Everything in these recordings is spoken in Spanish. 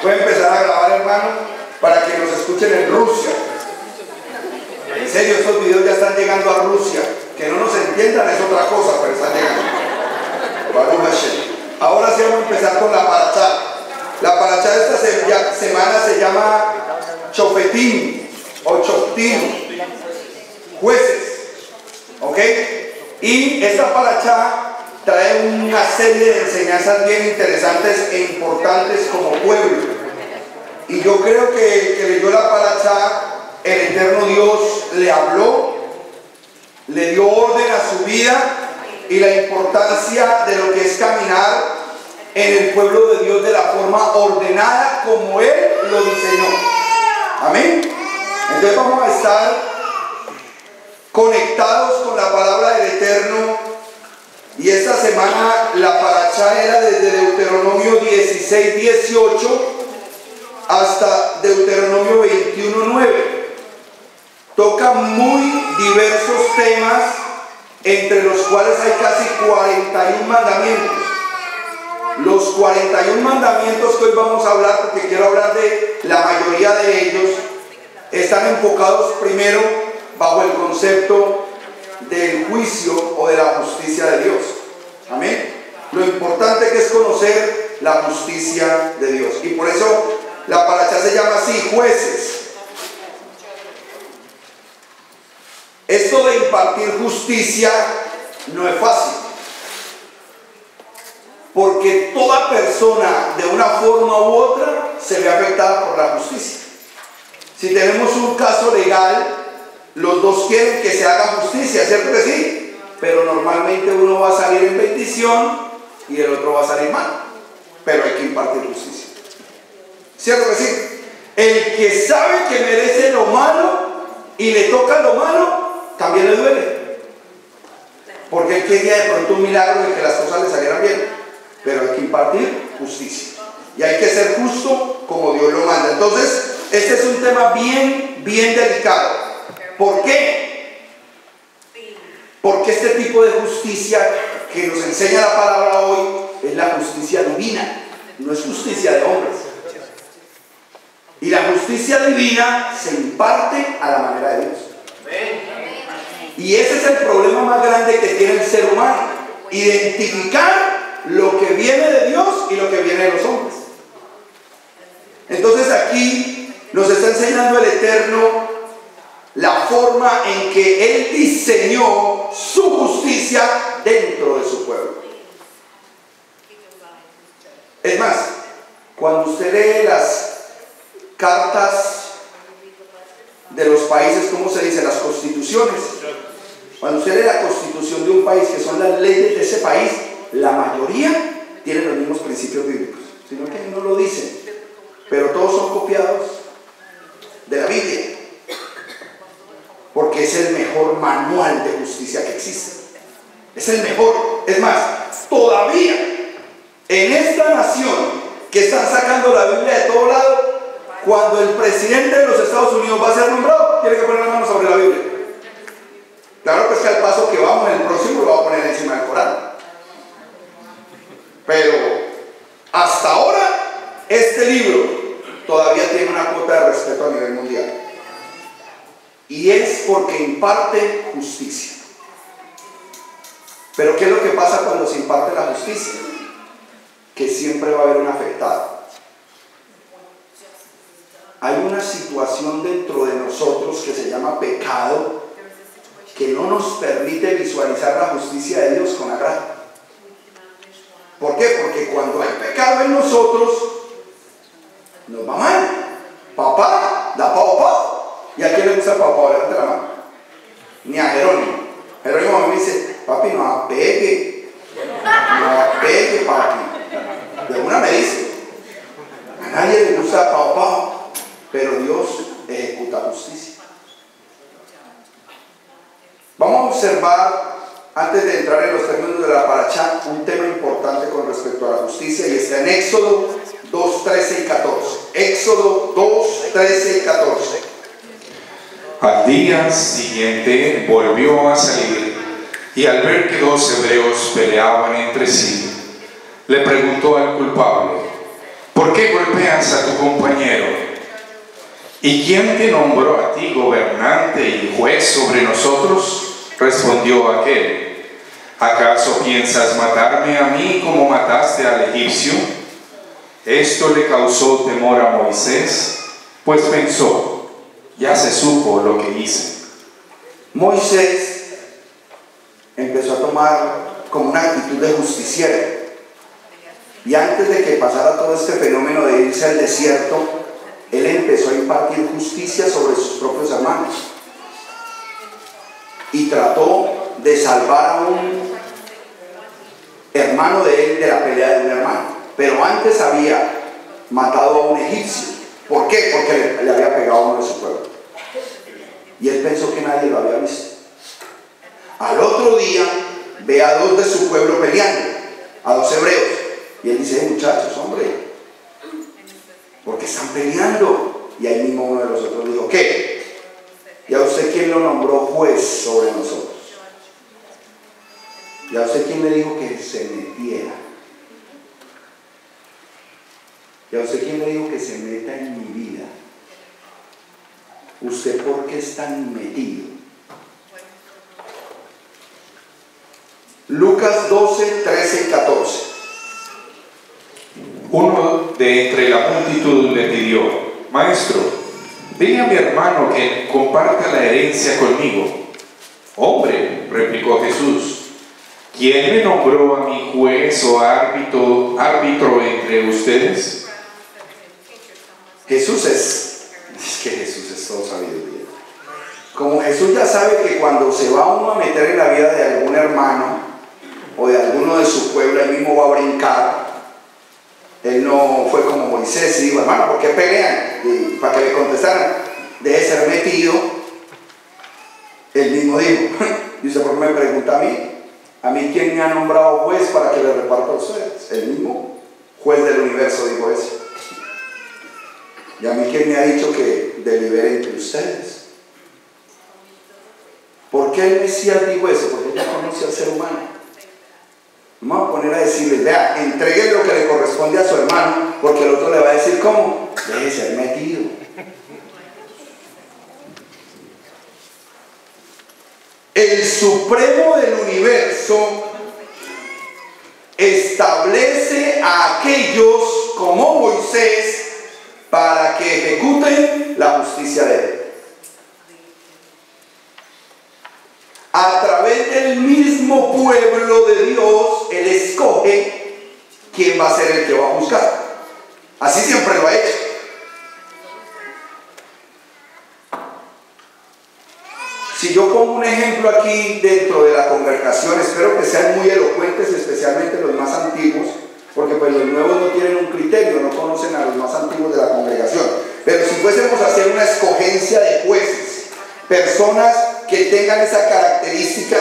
Voy a empezar a grabar, hermano, para que nos escuchen en Rusia. En serio, estos videos ya están llegando a Rusia. Que no nos entiendan es otra cosa, pero están llegando. Ahora sí vamos a empezar con la parachá. La parachá de esta semana se llama Chofetim o Choftim, jueces. ¿Ok? Y esta parachá trae una serie de enseñanzas bien interesantes e importantes como pueblo. Y yo creo que el que leyó la parachá, el eterno Dios le habló, le dio orden a su vida y la importancia de lo que es caminar en el pueblo de Dios de la forma ordenada como Él lo diseñó. Amén. Entonces vamos a estar conectados con la palabra del Eterno. Y esta semana la parachá era desde Deuteronomio 16:18 hasta Deuteronomio 21:9. Toca muy diversos temas, entre los cuales hay casi 41 mandamientos. Los 41 mandamientos que hoy vamos a hablar, porque quiero hablar de la mayoría de ellos, están enfocados primero bajo el concepto del juicio o de la justicia de Dios. Amén. Lo importante que es conocer la justicia de Dios. Y por eso la parachá se llama así, jueces. Esto de impartir justicia no es fácil, porque toda persona de una forma u otra se ve afectada por la justicia. Si tenemos un caso legal, los dos quieren que se haga justicia, ¿cierto que sí? Pero normalmente uno va a salir en bendición y el otro va a salir mal. Pero hay que impartir justicia, ¿cierto que sí? El que sabe que merece lo malo y le toca lo malo, también le duele, porque él quería de pronto un milagro de que las cosas le salieran bien. Pero hay que impartir justicia y hay que ser justo como Dios lo manda. Entonces este es un tema bien delicado. ¿Por qué? Porque este tipo de justicia que nos enseña la palabra hoy es la justicia divina, no es justicia de hombres. Y la justicia divina se imparte a la manera de Dios. Y ese es el problema más grande que tiene el ser humano: identificar lo que viene de Dios y lo que viene de los hombres. Entonces aquí nos está enseñando el Eterno la forma en que Él diseñó su justicia dentro de su pueblo. Es más, cuando usted lee las cartas de los países, ¿cómo se dice? Las constituciones. Cuando usted lee la constitución de un país, que son las leyes de ese país, la mayoría tienen los mismos principios bíblicos, sino que no lo dicen, pero todos son copiados de la Biblia, porque es el mejor manual de justicia que existe. Es el mejor. Es más, todavía en esta nación que están sacando la Biblia de todo lado, cuando el presidente de los Estados Unidos va a ser nombrado, tiene que poner la mano sobre la Biblia. Claro que es que al paso que vamos, en el próximo lo va a poner encima del Corán. Pero hasta ahora este libro todavía tiene una cuota de respeto a nivel mundial. Y es porque imparte justicia. Pero ¿qué es lo que pasa cuando se imparte la justicia? Que siempre va a haber un afectado. Hay una situación dentro de nosotros que se llama pecado, que no nos permite visualizar la justicia de Dios con agrado. ¿Por qué? Porque cuando hay pecado en nosotros, nos va mal. Papá da pao. ¿Y a quién le gusta el pao? Levante la mano. Ni a Jerónimo. Jerónimo me dice: papi, no apegue. No apegue, papi. De una me dice: a nadie le gusta pao. Pero Dios ejecuta justicia. Vamos a observar, antes de entrar en los términos de la parachá, un tema importante con respecto a la justicia, y está en Éxodo 2, 13 y 14. Éxodo 2, 13 y 14. Al día siguiente volvió a salir, y al ver que dos hebreos peleaban entre sí, le preguntó al culpable: ¿por ¿por qué golpeas a tu compañero? ¿Y quién te nombró a ti gobernante y juez sobre nosotros? Respondió aquel. ¿Acaso piensas matarme a mí como mataste al egipcio? Esto le causó temor a Moisés, pues pensó, ya se supo lo que hice. Moisés empezó a tomar como una actitud de justiciero. Y antes de que pasara todo este fenómeno de irse al desierto, él empezó a impartir justicia sobre sus propios hermanos. Y trató de salvar a un hermano de él de la pelea de un hermano. Pero antes había matado a un egipcio. ¿Por qué? Porque le había pegado a uno de su pueblo. Y él pensó que nadie lo había visto. Al otro día ve a dos de su pueblo peleando, a dos hebreos. Y él dice, muchachos, hombre, ¿por qué están peleando? Y ahí mismo uno de los otros dijo, ¿qué? ¿Y a usted quién lo nombró juez sobre nosotros? ¿Y a usted quién le dijo que se metiera? ¿Y a usted quién le dijo que se meta en mi vida? ¿Usted por qué es tan metido? Lucas 12, 13 y 14. Uno de entre la multitud le pidió, Maestro, dile a mi hermano que comparta la herencia conmigo. Hombre, replicó Jesús, ¿quién me nombró a mi juez o árbitro entre ustedes? Jesús es que Jesús es todo sabiduría. Como Jesús ya sabe que cuando se va uno a meter en la vida de algún hermano o de alguno de su pueblo, él mismo va a brincar. Él no fue como Moisés y dijo, hermano, ¿por qué pelean? Y para que le contestaran, debe ser metido. Él mismo dijo, ¿y usted por qué me pregunta a mí? ¿A mí quién me ha nombrado juez para que le reparta a ustedes? El mismo juez del universo dijo eso. ¿Y a mí quién me ha dicho que delibere entre ustedes? ¿Por qué el Mesías dijo eso? Porque él ya conoce al ser humano. No me voy a poner a decirle, vea, entregue lo que le corresponde a su hermano, porque el otro le va a decir, ¿cómo? Deje ser metido. El Supremo del universo establece a aquellos como Moisés para que ejecuten la justicia de él. A través del mismo pueblo de Dios, él escoge quién va a ser el que va a juzgar. Así siempre lo ha hecho. Si yo pongo un ejemplo aquí dentro de la congregación, espero que sean muy elocuentes, especialmente los más antiguos, porque pues los nuevos no tienen un criterio, no conocen a los más antiguos de la congregación. Pero si fuésemos a hacer una escogencia de jueces, personas que tengan esa característica,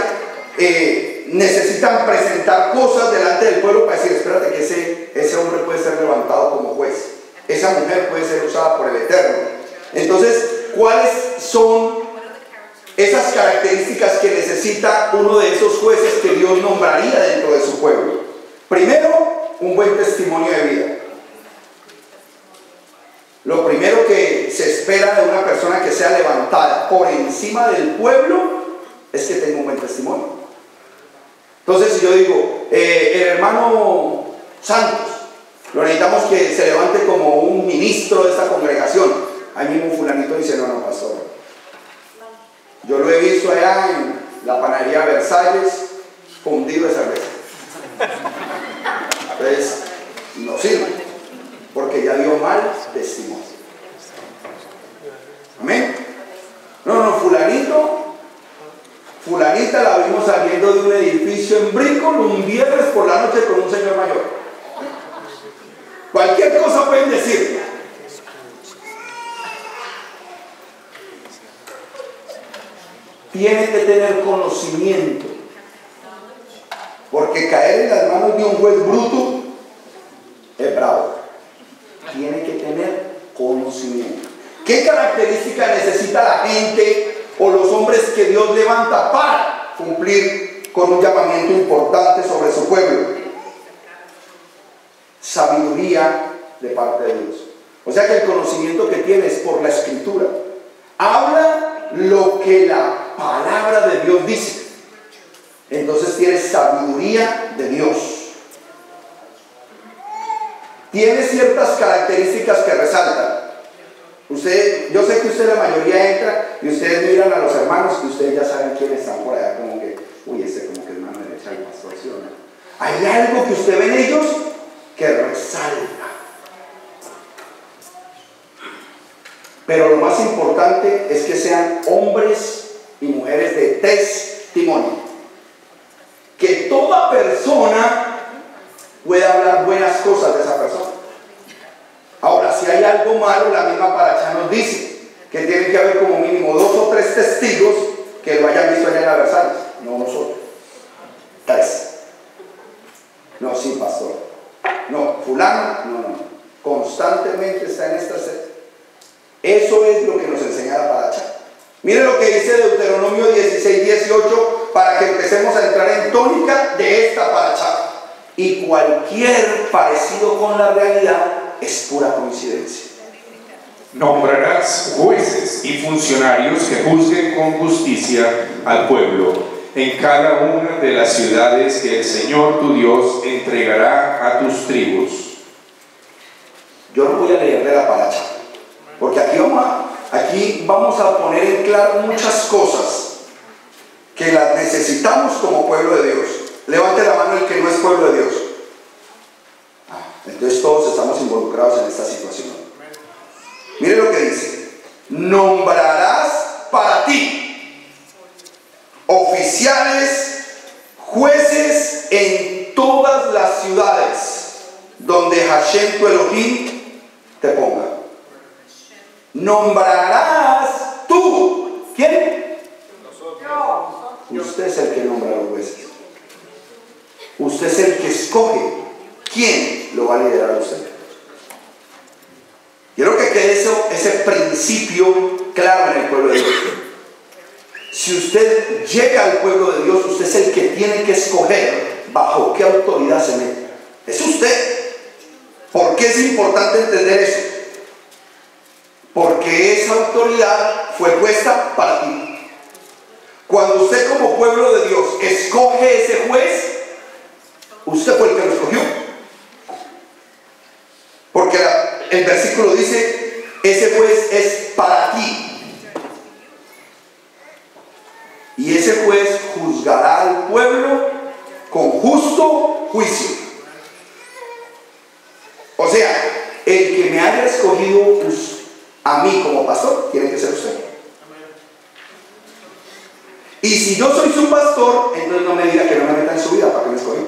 necesitan presentar cosas delante del pueblo para decir, espérate que ese hombre puede ser levantado como juez, esa mujer puede ser usada por el Eterno. Entonces, ¿cuáles son esas características que necesita uno de esos jueces que Dios nombraría dentro de su pueblo? Primero, un buen testimonio de vida. Lo primero que se espera de una persona que sea levantada por encima del pueblo es que tenga un buen testimonio. Entonces, si yo digo, el hermano Santos, lo necesitamos que se levante como un ministro de esta congregación, ahí mismo un fulanito dice, no, pastor, yo lo he visto allá en la panadería Versalles, fundido de cerveza. Entonces, no sirve, porque ya dio mal testimonio. Amén. No, fulanita la vimos saliendo de un edificio en Brickell un viernes por la noche con un señor mayor. Cualquier cosa pueden decir. Tiene que tener conocimiento, porque caer en las manos de un juez bruto es bravo. Tiene que tener conocimiento. ¿Qué característica necesita la gente o los hombres que Dios levanta para cumplir con un llamamiento importante sobre su pueblo? Sabiduría de parte de Dios. O sea que el conocimiento que tienes por la Escritura habla lo que la palabra de Dios dice. Entonces tienes sabiduría de Dios. Tiene ciertas características que resaltan. Yo sé que usted, la mayoría entra y ustedes miran a los hermanos y ustedes ya saben quiénes están por allá, como que, uy, ese como que es mano derecha del pastor, ¿sí o no? Hay algo que usted ve en ellos que resalta. Pero lo más importante es que sean hombres y mujeres de testimonio. Que toda persona pueda hablar buenas cosas de esa persona. Ahora, si hay algo malo, la misma paracha nos dice que tiene que haber como mínimo 2 o 3 testigos que lo hayan visto allá en la Versalles, no nosotros. 3. No, sí, pastor. No, fulano, no. Constantemente está en esta sed. Eso es lo que nos enseña la paracha. Mire lo que dice Deuteronomio 16:18 para que empecemos a entrar en tónica de esta paracha. Y cualquier parecido con la realidad es pura coincidencia. Nombrarás jueces y funcionarios que juzguen con justicia al pueblo en cada una de las ciudades que el Señor tu Dios entregará a tus tribus. Yo no voy a leer de la paracha, porque aquí vamos a poner en claro muchas cosas que las necesitamos como pueblo de Dios. Levante la mano el que no es pueblo de Dios. Entonces todos estamos involucrados en esta situación. Mire lo que dice: nombrarás para ti oficiales, jueces en todas las ciudades donde Hashem tu Elohim te ponga. Nombrarás tú. ¿Quién? Nosotros. Usted es el que nombra a los jueces. Usted es el que escoge quién lo va a liderar a usted. Quiero que quede ese principio claro en el pueblo de Dios. Si usted llega al pueblo de Dios, usted es el que tiene que escoger bajo qué autoridad se mete. Es usted. ¿Por qué es importante entender eso? Porque esa autoridad fue puesta para ti. Cuando usted como pueblo de Dios escoge ese juez, usted fue el que lo escogió. Porque el versículo dice, ese juez es para ti. Y ese juez juzgará al pueblo con justo juicio. O sea, el que me haya escogido a mí como pastor, tiene que ser usted. Y si yo soy su pastor, entonces no me diga que no me meta en su vida para que me escogió.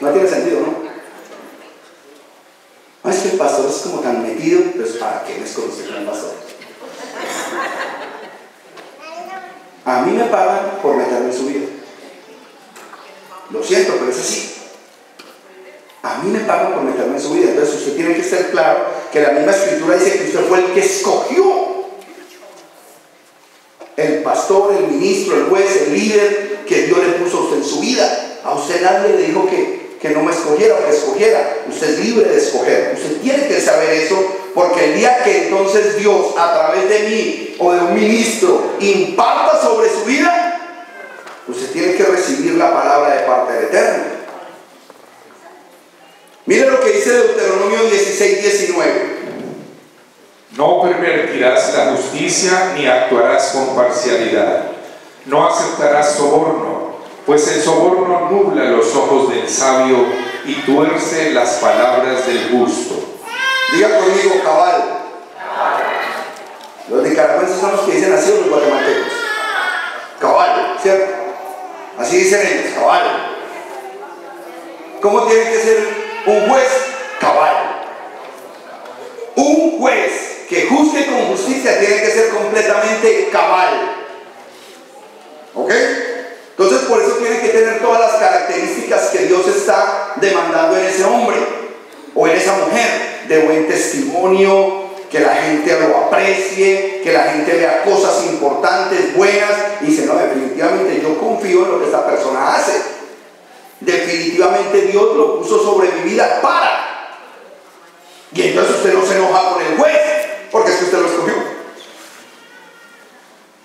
No tiene sentido, ¿no? No, es que el pastor es como tan metido, pues ¿para qué me escogió como pastor? A mí me pagan por meterme en su vida. Lo siento, pero es así. A mí me pagan por meterme en su vida. Entonces usted tiene que estar claro que la misma escritura dice que usted fue el que escogió. El pastor, el ministro, el juez, el líder que Dios le puso a usted en su vida. A usted nadie le dijo que no me escogiera o que escogiera. Usted es libre de escoger. Usted tiene que saber eso, porque el día que entonces Dios a través de mí o de un ministro imparta sobre su vida, usted tiene que recibir la palabra de parte del Eterno. Mire lo que dice Deuteronomio 16:19. No pervertirás la justicia ni actuarás con parcialidad. No aceptarás soborno, pues el soborno nubla los ojos del sabio y tuerce las palabras del justo. Diga conmigo, cabal. Los nicaragüenses son los que dicen así, o los guatemaltecos. Cabal, ¿cierto? Así dicen ellos, cabal. ¿Cómo tiene que ser un juez? Cabal. Un juez que juzgue con justicia tiene que ser completamente cabal. ¿Ok? Entonces por eso tiene que tener todas las características que Dios está demandando en ese hombre o en esa mujer. De buen testimonio, que la gente lo aprecie, que la gente vea cosas importantes, buenas, y dice, no, definitivamente yo confío en lo que esta persona hace. Definitivamente Dios lo puso sobre mi vida para. Y entonces usted no se enoja con el juez, porque es que usted lo escogió.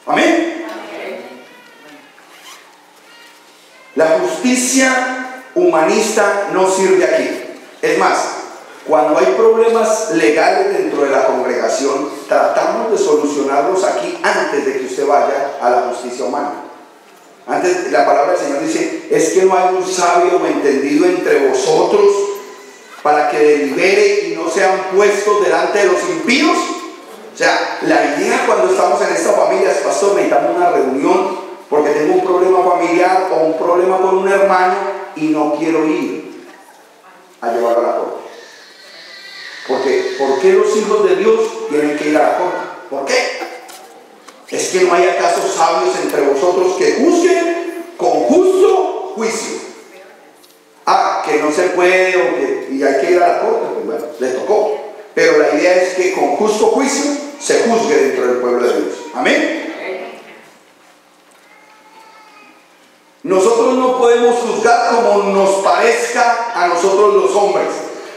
Amén. La justicia humanista no sirve aquí. Es más, cuando hay problemas legales dentro de la congregación, tratamos de solucionarlos aquí antes de que usted vaya a la justicia humana. Antes, la palabra del Señor dice, es que no hay un sabio o entendido entre vosotros para que delibere y no sean puestos delante de los impíos. O sea, la idea cuando estamos en esta familia es, pastor, necesitamos una reunión porque tengo un problema familiar o un problema con un hermano y no quiero ir a llevarlo a la corte. Porque, ¿por qué los hijos de Dios tienen que ir a la corte? ¿Por qué? ¿Es que no hay acaso sabios entre vosotros que juzguen con justo juicio? Ah, que no se puede y hay que ir a la corte, pues bueno, le tocó. Pero la idea es que con justo juicio se juzgue dentro del pueblo de Dios. Amén. Nosotros no podemos juzgar como nos parezca a nosotros los hombres,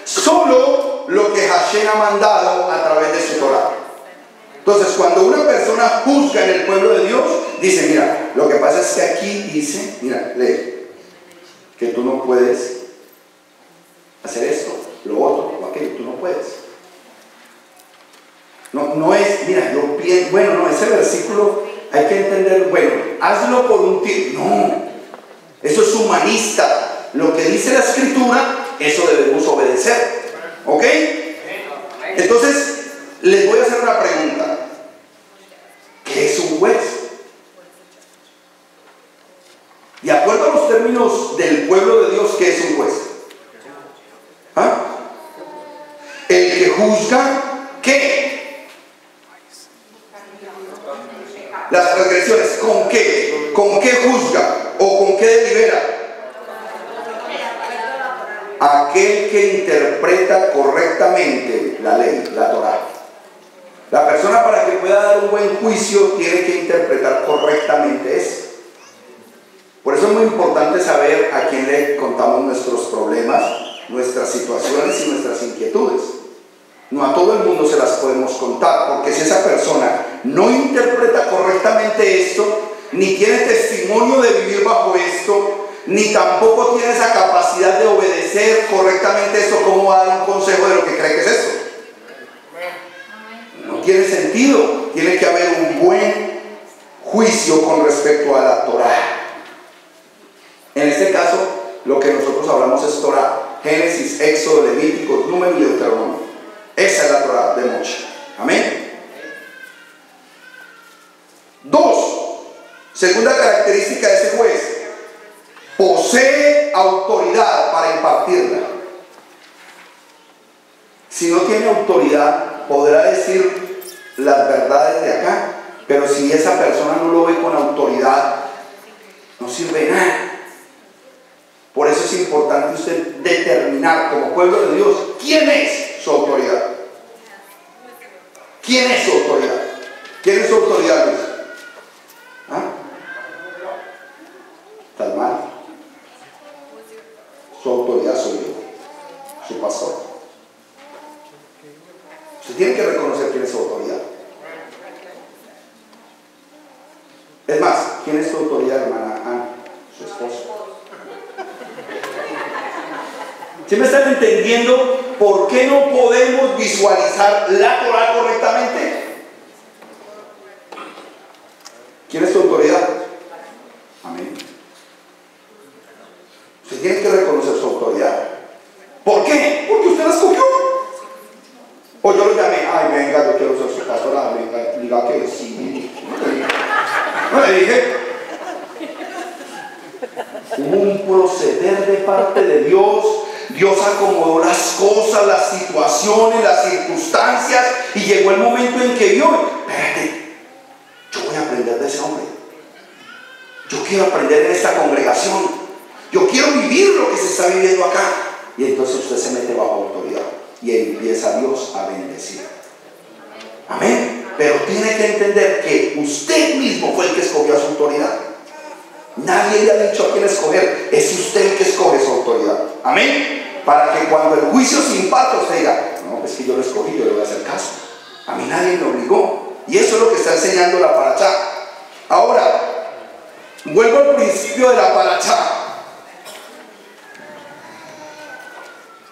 solo lo que Hashem ha mandado a través de su Torah. Entonces, cuando una persona juzga en el pueblo de Dios, dice, mira, lo que pasa es que aquí dice, mira, lee, que tú no puedes hacer esto, lo otro, o aquello, tú no puedes. No es, mira, yo pienso, bueno, no, ese versículo hay que entender, bueno, hazlo por un tiempo. No, eso es humanista. Lo que dice la Escritura, eso debemos obedecer. ¿Ok? Entonces, les voy a hacer una pregunta. ¿Qué es un juez? De acuerdo a los términos del pueblo de Dios, ¿qué es un juez? ¿Ah? El que juzga, ¿qué? Las transgresiones, ¿con qué? ¿Con qué juzga? ¿O con qué delibera? Aquel que interpreta correctamente la ley, la Torah. La persona, para que pueda dar un buen juicio, tiene que interpretar correctamente eso. Por eso es muy importante saber a quién le contamos nuestros problemas, nuestras situaciones y nuestras inquietudes. No a todo el mundo se las podemos contar, porque si esa persona no interpreta correctamente esto, ni tiene testimonio de vivir bajo esto, ni tampoco tiene esa capacidad de obedecer correctamente esto, ¿cómo va a dar un consejo de lo que cree que es esto? No tiene sentido. Tiene que haber un buen juicio con respecto a la Torah. En este caso, lo que nosotros hablamos es Torah: Génesis, Éxodo, Levítico, Número y Deuteronomio. Esa es la Torah de Moshe. Amén. 2. Segunda característica de ese juez: posee autoridad para impartirla. Si no tiene autoridad, podrá decir las verdades de acá, pero si esa persona no lo ve con autoridad, no sirve de nada. Por eso es importante usted determinar como pueblo de Dios quién es su autoridad. ¿Quién es su autoridad? ¿Quién es su autoridad, Luis? ¿Ah? ¿Estás mal? Su autoridad soy yo, su pastor. Usted tiene que reconocer quién es su autoridad. Es más, ¿quién es su autoridad, hermana Ana? Su esposo. ¿Sí me están entendiendo por qué no podemos visualizar la Torah correctamente? ¿Quién es su autoridad? Amén. Usted tiene que reconocer su autoridad. ¿Por qué? Porque usted la escogió. O yo lo llamé, ay, venga, yo quiero ser su pastora, venga, diga que sí. No le dije. Hubo un proceder de parte de Dios. Dios acomodó las cosas, las situaciones, las circunstancias, y llegó el momento en que vio, espérate, yo voy a aprender de ese hombre. Yo quiero aprender en esta congregación. Yo quiero vivir lo que se está viviendo acá. Y entonces usted se mete bajo autoridad y empieza Dios a bendecir. Amén. Pero tiene que entender que usted mismo fue el que escogió a su autoridad. Nadie le ha dicho a quién escoger. Es usted el que escoge su autoridad. Amén. Para que cuando el juicio se imparta usted diga, no, es que yo lo escogí, yo le voy a hacer caso. A mí nadie me obligó. Y eso es lo que está enseñando la parachá. Ahora, vuelvo al principio de la parachá.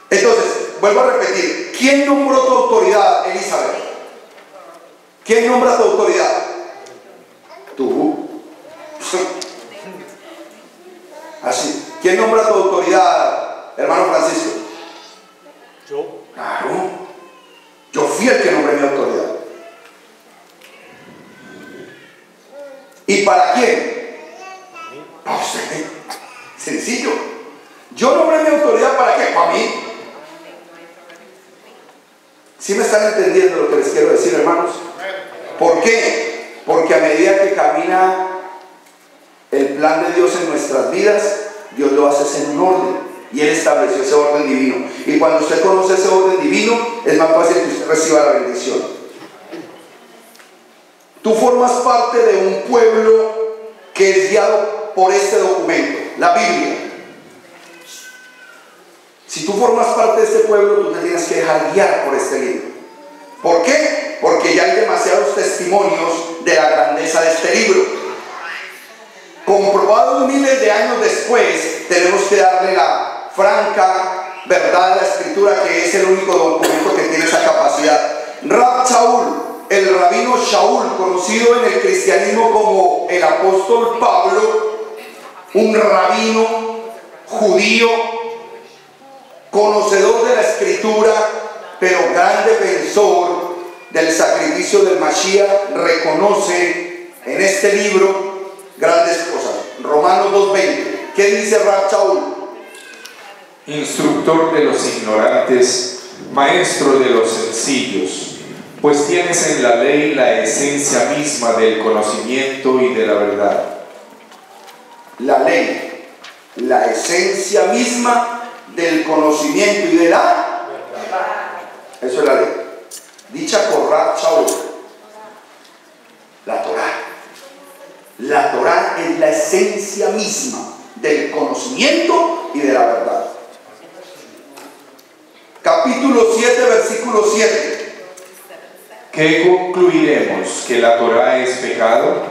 Entonces, vuelvo a repetir. ¿Quién nombró tu autoridad, Elizabeth? ¿Quién nombra tu autoridad? Tú. Así. ¿Quién nombra tu autoridad, hermano Francisco? Yo. Claro. Yo fui el que nombré mi autoridad. ¿Y para quién? Para usted. Sencillo. Yo nombré mi autoridad ¿para qué? Para mí. ¿Sí me están entendiendo lo que les quiero decir, hermanos? ¿Por qué? Porque a medida que camina el plan de Dios en nuestras vidas, Dios lo hace en un orden. Y Él estableció ese orden divino. Y cuando usted conoce ese orden divino, es más fácil que usted reciba la bendición. Tú formas parte de un pueblo que es guiado por este documento, la Biblia. Si tú formas parte de este pueblo, tú te tienes que dejar guiar por este libro. ¿Por qué? Porque ya hay demasiados testimonios de la grandeza de este libro. Comprobados miles de años después, tenemos que darle la franca verdad de la Escritura, que es el único documento que tiene esa capacidad. Rab Shaul, el rabino Shaul, conocido en el cristianismo como el apóstol Pablo, un rabino judío, conocedor de la Escritura, pero gran defensor del sacrificio del Mashiach, reconoce en este libro grandes cosas. Romanos 2:20. ¿Qué dice Rab Shaul? Instructor de los ignorantes, maestro de los sencillos, pues tienes en la ley la esencia misma del conocimiento y de la verdad. La ley, la esencia misma del conocimiento y de la verdad. Eso es la ley. Dicha por Rab Shaul. La Torá. La Torá es la esencia misma del conocimiento y de la verdad. Capítulo 7, versículo 7. ¿Qué concluiremos? ¿Que la Torá es pecado?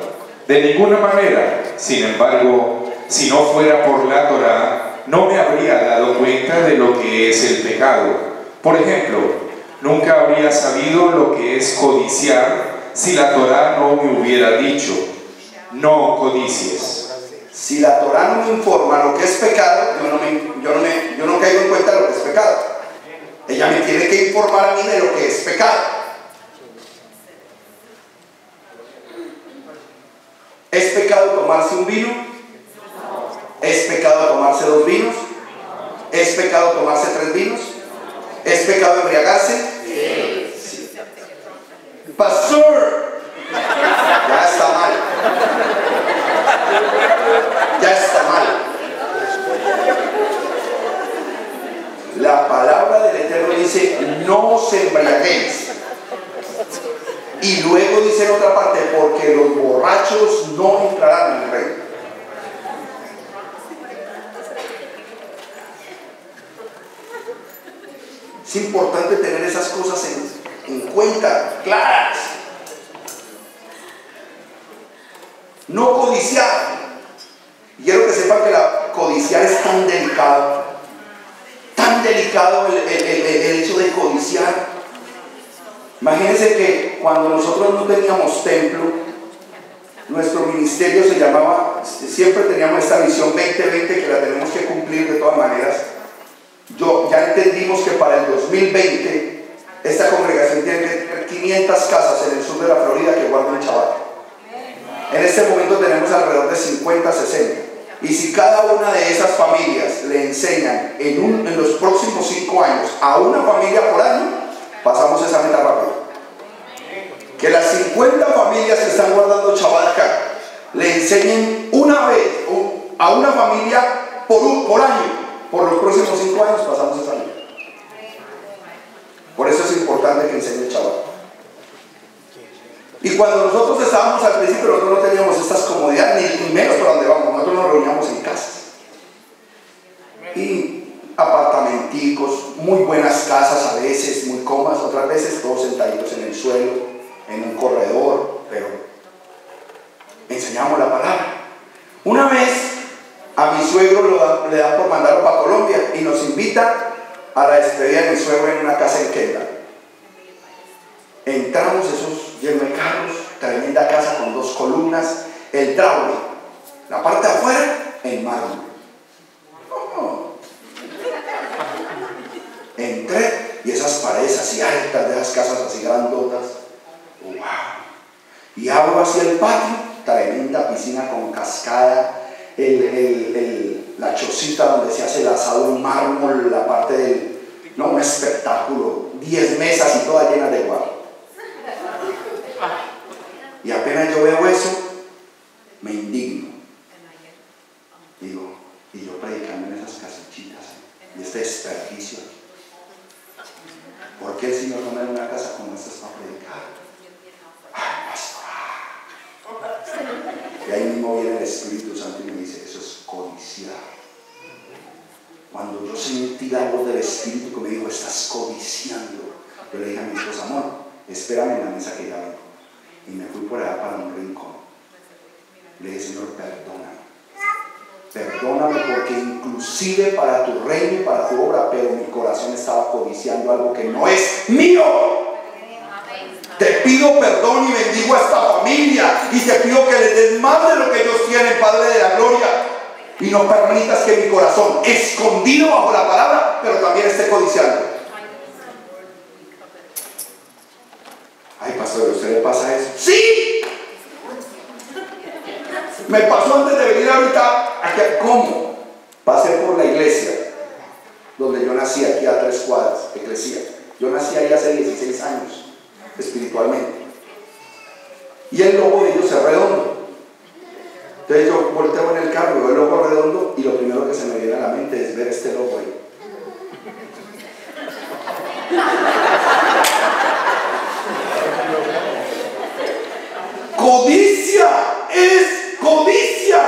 De ninguna manera. Sin embargo, si no fuera por la Torá, no me habría dado cuenta de lo que es el pecado. Por ejemplo, nunca habría sabido lo que es codiciar si la Torá no me hubiera dicho: no codicies. Si la Torá no me informa lo que es pecado, yo no caigo en cuenta de lo que es pecado. Ella me tiene que informar a mí de lo que es pecado. ¿Es pecado tomarse un vino? ¿Es pecado tomarse 2 vinos? ¿Es pecado tomarse 3 vinos? ¿Es pecado embriagarse? Sí. Pastor, ya está mal. Ya está mal. La palabra del Eterno dice: no os embriaguéis. Y luego dice en otra parte: porque los borrachos no entrarán en el reino. Es importante tener esas cosas en cuenta, claras. No codiciar. Y quiero que sepan que codiciar es tan delicado el hecho de codiciar. Imagínense que cuando nosotros no teníamos templo, nuestro ministerio se llamaba, siempre teníamos esta visión 2020 que la tenemos que cumplir de todas maneras. Ya entendimos que para el 2020 esta congregación tiene que tener 500 casas en el sur de la Florida que guardan Shabbat. En este momento tenemos alrededor de 50, 60. Y si cada una de esas familias le enseñan en los próximos 5 años a una familia por año, pasamos esa meta rápido. Que las 50 familias que están guardando Shabbat acá le enseñen una vez a una familia por año. Por los próximos 5 años pasamos esa meta. Por eso es importante que enseñe el Shabbat. Y cuando nosotros estábamos al principio, nosotros no teníamos estas comodidades, ni menos para donde vamos. Nosotros nos reuníamos en casas. Y apartamenticos, muy buenas casas a veces, muy cómodas. otras veces todos sentaditos en el suelo, en un corredor, pero enseñamos la palabra. Una vez a mi suegro le dan por mandarlo para Colombia y nos invita a la despedida de mi suegro en una casa en Kendall. Entramos, esos llenos de carros, tremenda casa con 2 columnas, el traube, la parte de afuera en mármol. Entré y esas paredes así altas de esas casas así grandotas, wow. Y abro hacia el patio, tremenda piscina con cascada, la chocita donde se hace el asado en mármol, la parte del, no, un espectáculo, 10 mesas y todas llenas de guaro. Y apenas yo veo eso, me indigno. Digo, y yo predicando en esas casichitas, y este desperdicio. ¿Por qué el Señor no me da una casa como estas para predicar? Ay, pastor. Y ahí mismo viene el Espíritu Santo y me dice, eso es codiciar. Cuando yo sentí la voz del Espíritu que me dijo, estás codiciando, yo le dije a mi esposa, amor, espérame en la mesa que ya vengo. Y me fui por allá para un rincón. Le dije, Señor, perdóname. Perdóname porque inclusive para tu reino y para tu obra, pero mi corazón estaba codiciando algo que no es mío. Te pido perdón y bendigo a esta familia y te pido que les des más de lo que ellos tienen, Padre de la gloria, y no permitas que mi corazón, escondido bajo la palabra, pero también esté codiciando. Ay, pastor, ¿a usted le pasa eso? ¡Sí! Me pasó antes de venir ahorita aquí. ¿Cómo? Pasé por la iglesia donde yo nací, aquí a 3 cuadras, Eclesia. Yo nací ahí hace 16 años, espiritualmente. Y el logo de ellos es redondo. Entonces yo volteo en el carro, veo el logo redondo y lo primero que se me viene a la mente es ver este logo ahí. Codicia es codicia.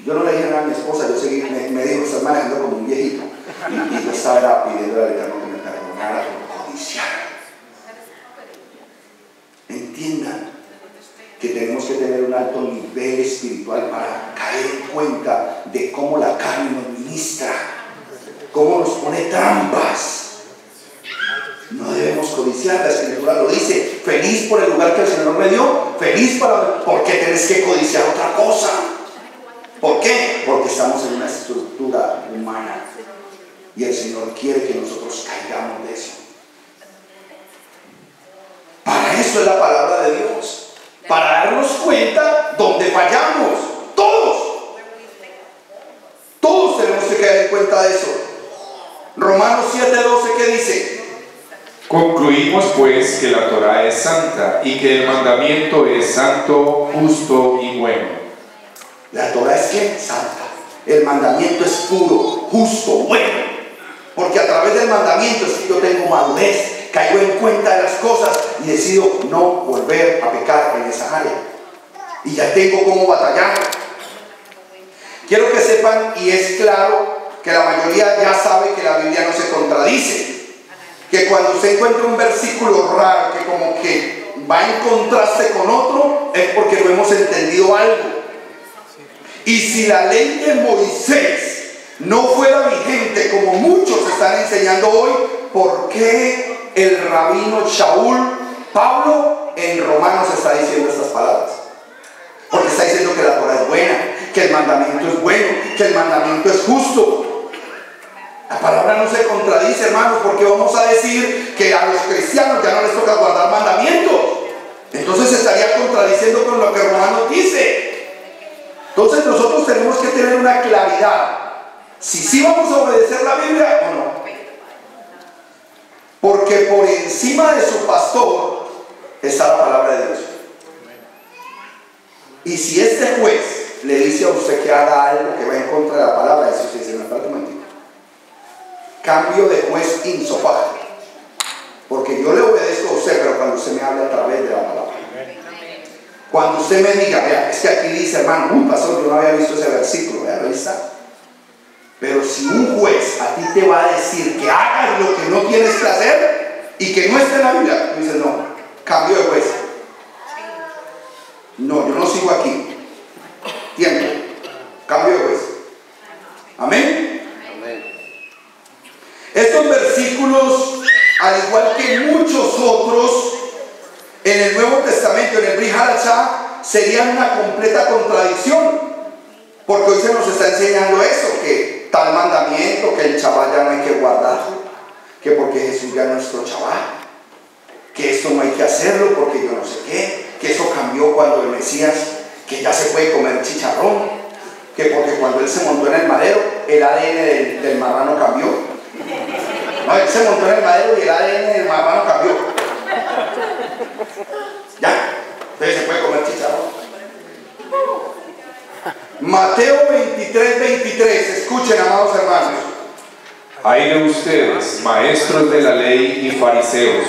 Yo no le dije nada a mi esposa, yo seguí, me dijo, estás manejando como un viejito. Y yo estaba pidiendo al Eterno que me perdonara por codiciar. Entiendan que tenemos que tener un alto nivel espiritual para caer en cuenta de cómo la carne nos ministra, cómo nos pone trampas. No debemos codiciar, la Escritura lo dice, feliz por el lugar que el Señor me dio, feliz porque tenés que codiciar otra cosa. ¿Por qué? Porque estamos en una estructura humana y el Señor quiere que nosotros caigamos de eso. Para eso es la palabra de Dios, para darnos cuenta donde fallamos. Todos tenemos que caer en cuenta de eso. Romanos 7:12, ¿qué dice? Concluimos pues que la Torá es santa y que el mandamiento es santo, justo y bueno. La Torá es ¿qué? Santa. El mandamiento es puro, justo, bueno. Porque a través del mandamiento es que yo tengo madurez, caigo en cuenta de las cosas y decido no volver a pecar en esa área. Y ya tengo cómo batallar. Quiero que sepan, y es claro que la mayoría ya sabe que la Biblia no se contradice. Que cuando usted encuentra un versículo raro que como que va en contraste con otro, es porque no hemos entendido algo. Y si la ley de Moisés no fuera vigente como muchos están enseñando hoy, ¿por qué el rabino Shaul, Pablo, en Romanos está diciendo estas palabras? Porque está diciendo que la Torá es buena, que el mandamiento es bueno, que el mandamiento es justo. La palabra no se contradice, hermanos, porque vamos a decir que a los cristianos ya no les toca guardar mandamientos. Entonces se estaría contradiciendo con lo que Romanos dice. Entonces nosotros tenemos que tener una claridad. Si sí vamos a obedecer la Biblia o no. Porque por encima de su pastor está la palabra de Dios. Y si este juez le dice a usted que haga algo que va en contra de la palabra, eso se dice, me falta un momentito. Cambio de juez insofable. Porque yo le obedezco a usted, pero cuando usted me hable a través de la palabra. Cuando usted me diga, vea, es que aquí dice, hermano, pastor, yo no había visto ese versículo, vea, ahí está. Pero si un juez a ti te va a decir que hagas lo que no tienes que hacer y que no está en la Biblia, tú dices, no, cambio de juez. No, yo no sigo aquí. Tiempo. Cambio de juez. Amén. Estos versículos, al igual que muchos otros en el Nuevo Testamento, en el Brit Hadashah, serían una completa contradicción, porque hoy se nos está enseñando eso, que tal mandamiento, que el Shabbat ya no hay que guardarlo, que porque Jesús ya es nuestro Shabbat, que esto no hay que hacerlo porque yo no sé qué, que eso cambió cuando el Mesías, que ya se puede comer chicharrón, que porque cuando él se montó en el madero, el ADN del marrano cambió. No, él se montó en el madero y el ADN del marrano cambió. ¿Ya? Entonces se puede comer chicharrón. Mateo 23:23. Escuchen, amados hermanos. Ay de ustedes, maestros de la ley y fariseos,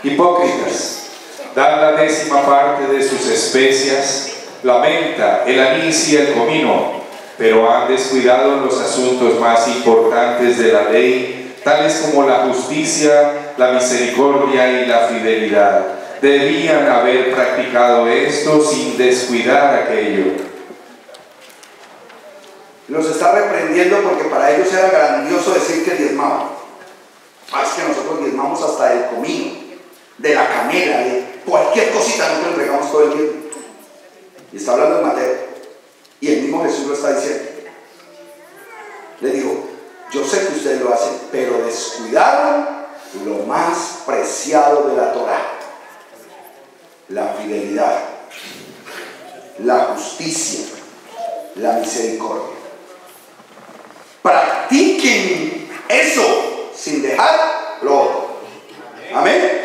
hipócritas, dan la 10ª parte de sus especias, la menta, el anís y el comino, pero han descuidado los asuntos más importantes de la ley, tales como la justicia, la misericordia y la fidelidad. Debían haber practicado esto sin descuidar aquello. Los está reprendiendo porque para ellos era grandioso decir que diezmaban. Es que nosotros diezmamos hasta del comino, de la canela, de cualquier cosita, nosotros entregamos todo el diezmo. Y está hablando de Mateo, y el mismo Jesús lo está diciendo. Le digo, yo sé que ustedes lo hacen, pero descuidaron lo más preciado de la Torá: la fidelidad, la justicia, la misericordia. Practiquen eso sin dejar lo otro. Amén.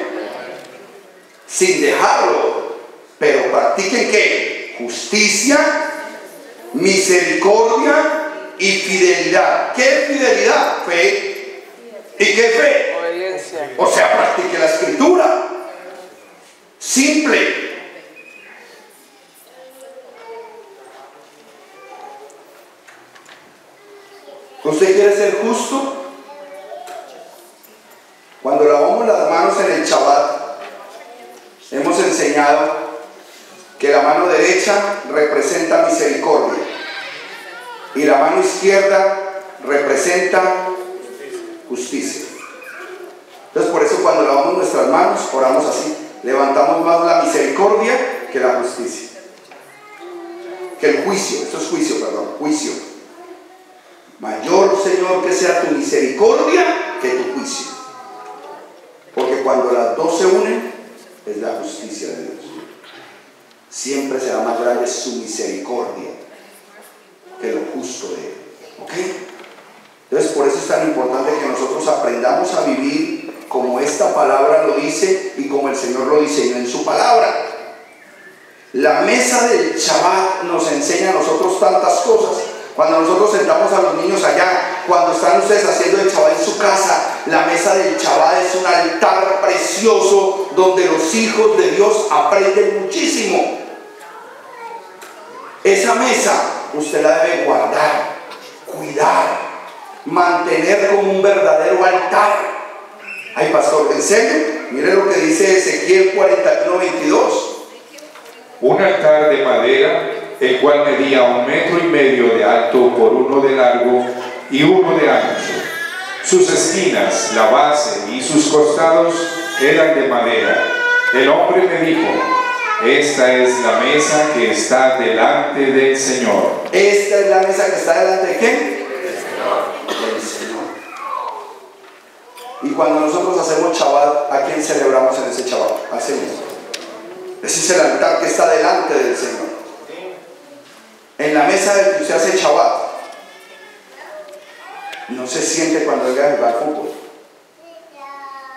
Sin dejarlo, pero practiquen ¿qué? Justicia, misericordia y fidelidad. ¿Qué es fidelidad? Fe. ¿Y qué es fe? Obediencia. O sea, practique la escritura. Simple. ¿Usted quiere ser justo? Cuando lavamos las manos en el Shabbat, hemos enseñado que la mano derecha representa misericordia y la mano izquierda representa justicia. Entonces, por eso cuando lavamos nuestras manos, oramos así: levantamos más la misericordia que la justicia, que el juicio. Esto es juicio, perdón, juicio. Mayor, Señor, que sea tu misericordia que tu juicio. Porque cuando las dos se unen, es la justicia de Dios. Siempre será más grande su misericordia que lo justo de Él. ¿Ok? Entonces, por eso es tan importante que nosotros aprendamos a vivir como esta palabra lo dice y como el Señor lo diseñó en su palabra. La mesa del Shabbat nos enseña a nosotros tantas cosas. Cuando nosotros sentamos a los niños allá, cuando están ustedes haciendo el Shabbat en su casa, la mesa del Shabbat es un altar precioso donde los hijos de Dios aprenden muchísimo. Esa mesa usted la debe guardar, cuidar, mantener como un verdadero altar. Ay, pastor, ¿en serio? Mire lo que dice Ezequiel 41:22. Un altar de madera, el cual medía 1,5 metros de alto por 1 de largo y 1 de ancho. Sus esquinas, la base y sus costados eran de madera. El hombre me dijo: esta es la mesa que está delante del Señor. Esta es la mesa que está delante de ¿quién? Del Señor. Y cuando nosotros hacemos Shabbat, ¿a quién celebramos en ese Shabbat? Al Señor. Ese es el altar que está delante del Señor. En la mesa del que usted hace Shabbat, no se siente cuando llega a jugar fútbol.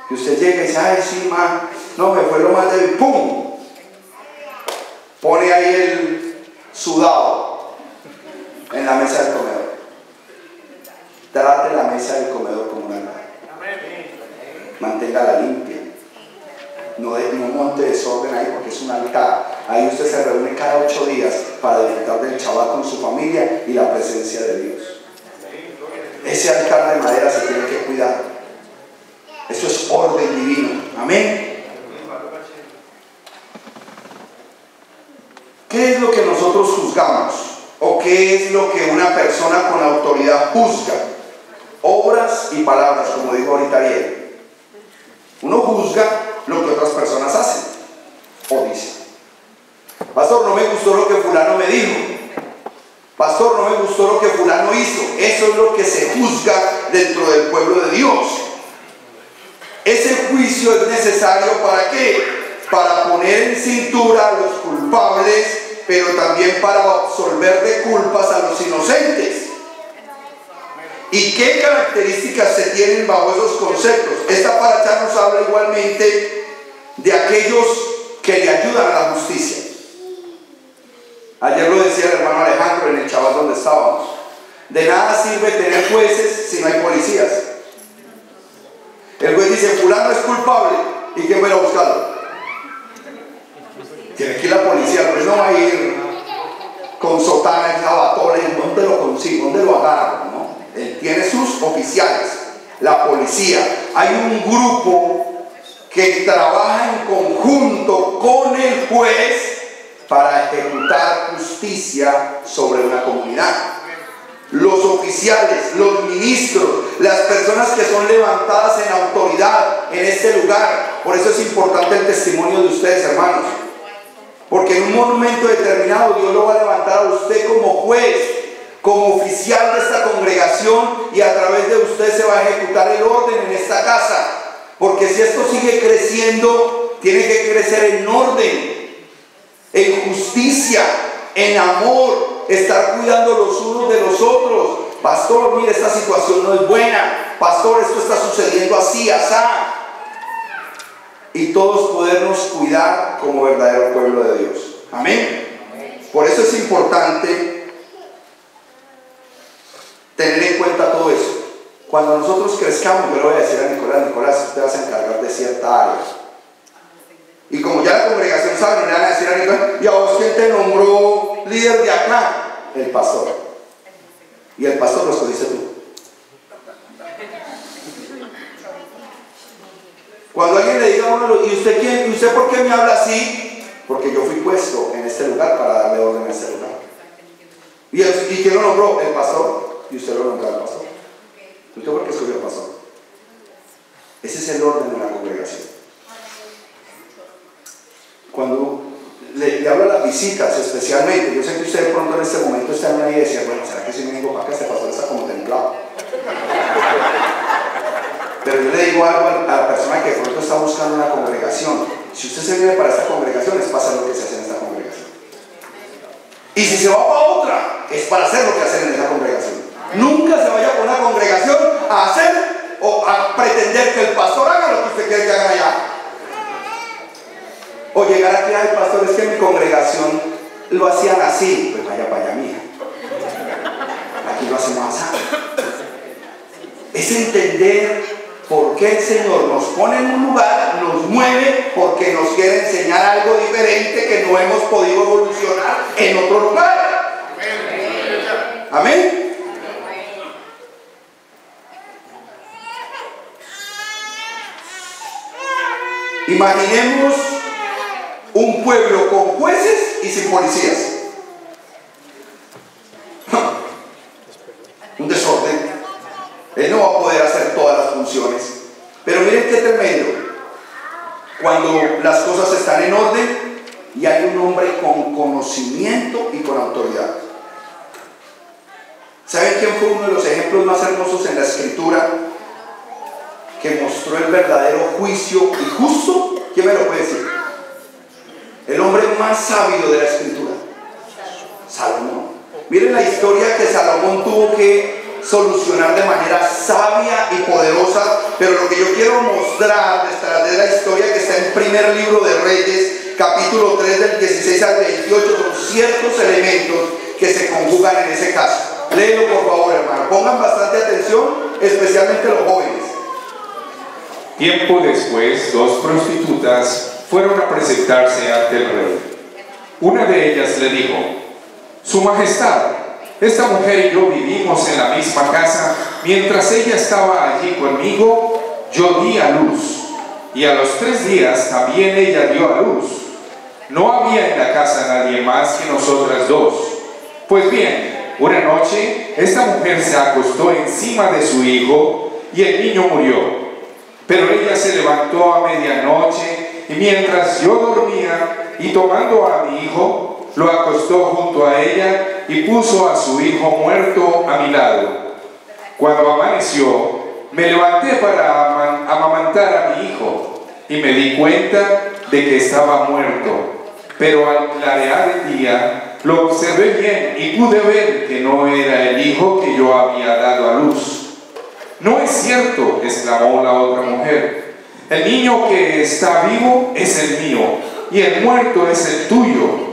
Y usted llega y dice: ay, sí, ma, no, me fue lo más débil. ¡Pum! Pone ahí el sudado en la mesa del comedor. Trate la mesa del comedor como una altar. Manténgala limpia. No monte desorden ahí, porque es un altar. Ahí usted se reúne cada 8 días para disfrutar del Shabbat con su familia y la presencia de Dios. ese altar de madera se tiene que cuidar. Eso es orden divino. Amén. ¿Qué es lo que nosotros juzgamos? ¿O qué es lo que una persona con autoridad juzga? Obras y palabras, como dijo ahorita Ariel. Uno juzga lo que otras personas hacen o dicen. Pastor, no me gustó lo que fulano me dijo. Pastor, no me gustó lo que fulano hizo. Eso es lo que se juzga dentro del pueblo de Dios. Ese juicio es necesario ¿para qué? Para poner en cintura a los culpables, pero también para absolver de culpas a los inocentes. ¿Y qué características se tienen bajo esos conceptos? Esta paracha nos habla igualmente de aquellos que le ayudan a la justicia. Ayer lo decía el hermano Alejandro en el chaval donde estábamos. De nada sirve tener jueces si no hay policías. El juez dice, fulano es culpable, ¿y quién va a ir a buscarlo? Tiene que ir la policía. El juez no va a ir con sotana, jabatones. ¿Dónde lo consigo? ¿Dónde lo agarro? ¿No? Él tiene sus oficiales, la policía. Hay un grupo que trabaja en conjunto con el juez para ejecutar justicia sobre una comunidad. Los oficiales, los ministros, las personas que son levantadas en autoridad en este lugar. Por eso es importante el testimonio de ustedes, hermanos, porque en un momento determinado Dios lo va a levantar a usted como juez, como oficial de esta congregación, y a través de usted se va a ejecutar el orden en esta casa. Porque si esto sigue creciendo, tiene que crecer en orden, en justicia, en amor, estar cuidando los unos de los otros. Pastor, mire, esta situación no es buena. Pastor, esto está sucediendo así, asá. Y todos podernos cuidar como verdadero pueblo de Dios. Amén. Por eso es importante tener en cuenta todo eso. Cuando nosotros crezcamos, yo le voy a decir a Nicolás, usted va a encargar de cierta área. Y como ya la congregación sabe, no le van a decir a Nicolás, ¿y a vos quién te nombró líder de acá? El pastor. Y el pastor lo escogiste tú. Cuando alguien le diga a uno, ¿y usted quién? ¿Y usted por qué me habla así? Porque yo fui puesto en este lugar para darle orden a este lugar. ¿Y quién lo nombró? El pastor. Y usted lo nombró al pastor. ¿Usted por qué escogió al pastor? Ese es el orden de la congregación. Cuando le hablo a las visitas, especialmente, yo sé que usted de pronto en este momento está en una idea y decía, bueno, ¿será que si me vengo para acá este pastor está como templado? Pero yo le digo algo a la persona que de pronto está buscando una congregación. Si usted se viene para esta congregación, es para hacer lo que se hace en esta congregación. Y si se va para otra, es para hacer lo que hacen en esta congregación. Nunca se vaya a una congregación a hacer o a pretender que el pastor haga lo que usted quiere que haga allá. O llegar aquí, ay pastor, es que en mi congregación lo hacían así. Pues vaya para allá, mía. Aquí lo hacemos así. Es entender por qué el Señor nos pone en un lugar, nos mueve, porque nos quiere enseñar algo diferente que no hemos podido evolucionar en otro lugar. Amén. Imaginemos un pueblo con jueces y sin policías. Un desorden. Él no va a poder hacer todas las funciones. Pero miren qué tremendo. Cuando las cosas están en orden y hay un hombre con conocimiento y con autoridad. ¿Saben quién fue uno de los ejemplos más hermosos en la Escritura que mostró el verdadero juicio y justo? ¿Quién me lo puede decir? El hombre más sabio de la Escritura, Salomón. Miren la historia que Salomón tuvo que solucionar de manera sabia y poderosa, pero lo que yo quiero mostrar detrás de la historia que está en primer libro de Reyes, capítulo 3 del 16 al 28, son ciertos elementos que se conjugan en ese caso. Léelo por favor, hermano, pongan bastante atención, especialmente los jóvenes. Tiempo después, dos prostitutas fueron a presentarse ante el rey. Una de ellas le dijo: Su Majestad, esta mujer y yo vivimos en la misma casa. Mientras ella estaba allí conmigo, yo di a luz, y a los 3 días también ella dio a luz. No había en la casa nadie más que nosotras dos. Pues bien, una noche esta mujer se acostó encima de su hijo y el niño murió. Pero ella se levantó a medianoche y mientras yo dormía, y tomando a mi hijo, lo acostó junto a ella y puso a su hijo muerto a mi lado. Cuando amaneció, me levanté para amamantar a mi hijo y me di cuenta de que estaba muerto. Pero al clarear el día, lo observé bien y pude ver que no era el hijo que yo había dado a luz. «No es cierto», exclamó la otra mujer. «El niño que está vivo es el mío y el muerto es el tuyo».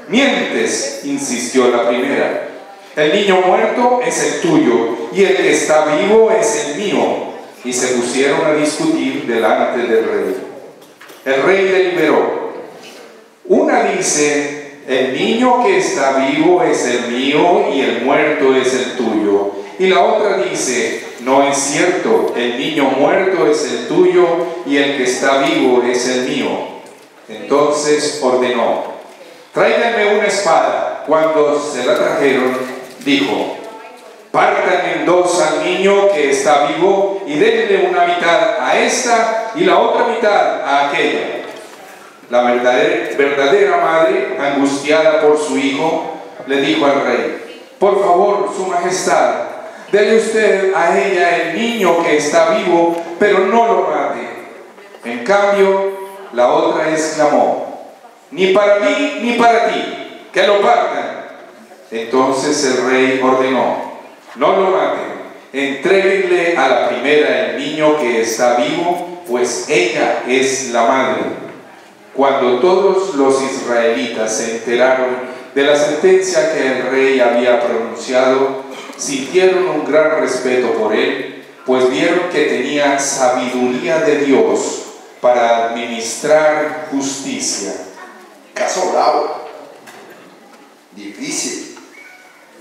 «Mientes», insistió la primera. «El niño muerto es el tuyo y el que está vivo es el mío». Y se pusieron a discutir delante del rey. El rey deliberó. Una dice: «El niño que está vivo es el mío y el muerto es el tuyo». Y la otra dice: «No es cierto, el niño muerto es el tuyo y el que está vivo es el mío». Entonces ordenó: «Tráiganme una espada». Cuando se la trajeron, dijo: «Partan en 2 al niño que está vivo y denle una mitad a esta y la otra mitad a aquella». La verdadera madre, angustiada por su hijo, le dijo al rey: «Por favor, su majestad, dele usted a ella el niño que está vivo, pero no lo mate». En cambio, la otra exclamó: «Ni para mí ni para ti, que lo partan». Entonces el rey ordenó: «No lo maten, entréguenle a la primera el niño que está vivo, pues ella es la madre». Cuando todos los israelitas se enteraron de la sentencia que el rey había pronunciado, sintieron un gran respeto por él, pues vieron que tenía sabiduría de Dios para administrar justicia. Caso bravo, difícil.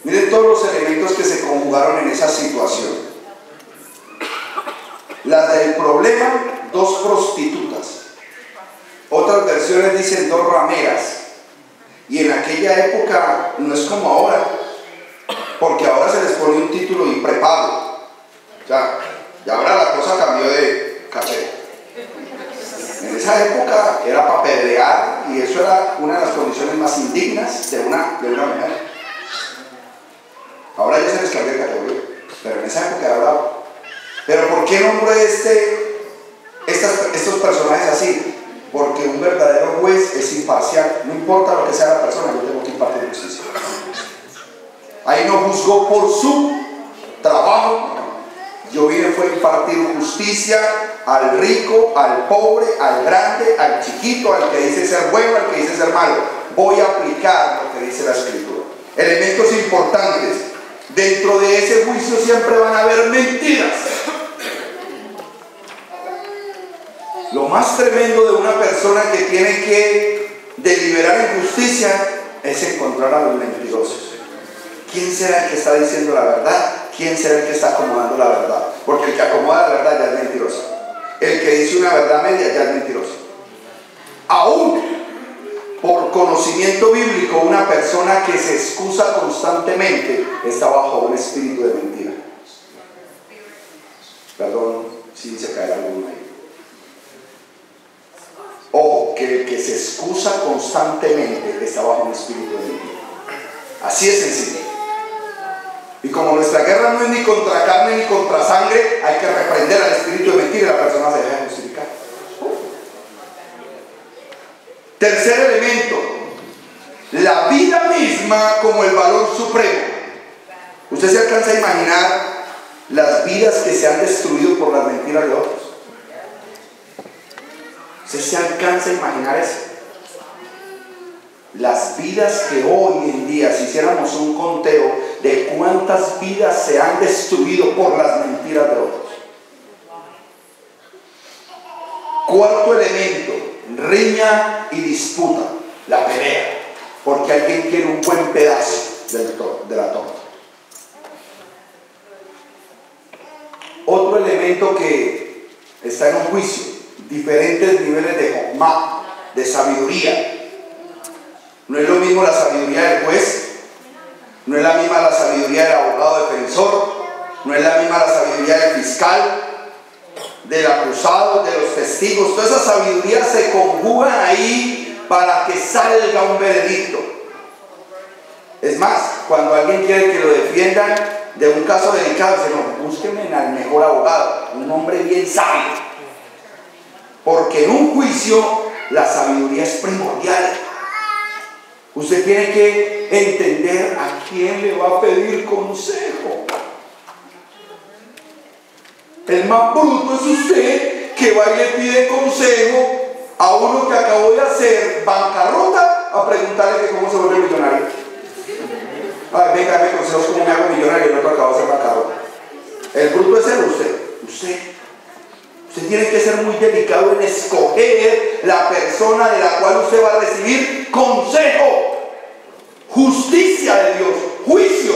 Miren todos los elementos que se conjugaron en esa situación. La del problema, 2 prostitutas. Otras versiones dicen 2 rameras. Y en aquella época no es como ahora, porque ahora se les pone un título y prepago. O sea, y ahora la cosa cambió de caché. En esa época era para pelear, y eso era una de las condiciones más indignas de una mujer. Ahora ya se les cambió de categoría, pero en esa época era bravo. Pero ¿por qué nombré estos personajes así? Porque un verdadero juez es imparcial. No importa lo que sea la persona, yo tengo que impartir justicia. Ahí no juzgó por su trabajo. Yo vine fue a impartir justicia al rico, al pobre, al grande, al chiquito, al que dice ser bueno, al que dice ser malo. Voy a aplicar lo que dice la Escritura. Elementos importantes. Dentro de ese juicio siempre van a haber mentiras. Lo más tremendo de una persona que tiene que deliberar en justicia es encontrar a los mentirosos. ¿Quién será el que está diciendo la verdad? ¿Quién será el que está acomodando la verdad? Porque el que acomoda la verdad ya es mentiroso. El que dice una verdad media ya es mentiroso. Aún por conocimiento bíblico, una persona que se excusa constantemente está bajo un espíritu de mentira. Perdón si se cae alguno ahí. Ojo, que el que se excusa constantemente está bajo un espíritu de mentira. Así es sencillo. Y como nuestra guerra no es ni contra carne ni contra sangre, hay que reprender al espíritu de mentira y la persona se deja justificar. Tercer elemento, la vida misma como el valor supremo. ¿Usted se alcanza a imaginar las vidas que se han destruido por las mentiras de otros? ¿Usted se alcanza a imaginar eso? Las vidas que hoy en día, si hiciéramos un conteo de cuántas vidas se han destruido por las mentiras de otros. Cuarto elemento, riña y disputa, la pelea, porque alguien quiere un buen pedazo de la torta. elemento que está en un juicio, diferentes niveles de jokmah, de sabiduría. No es lo mismo la sabiduría del juez, no es la misma la sabiduría del abogado defensor, no es la misma la sabiduría del fiscal, del acusado, de los testigos. Toda esa sabiduría se conjuga ahí para que salga un veredicto. Es más, cuando alguien quiere que lo defiendan de un caso delicado, dice, no, búsquenme al mejor abogado, un hombre bien sabio. Porque en un juicio la sabiduría es primordial. Usted tiene que entender a quién le va a pedir consejo. El más bruto es usted que va y le pide consejo a uno que acabó de hacer bancarrota a preguntarle que cómo se vuelve millonario. Ay, venga, dame consejos cómo me hago millonario y el otro acabó de hacer bancarrota. El bruto es él, usted tiene que ser muy delicado en escoger la persona de la cual usted va a recibir consejo, justicia de Dios, juicio.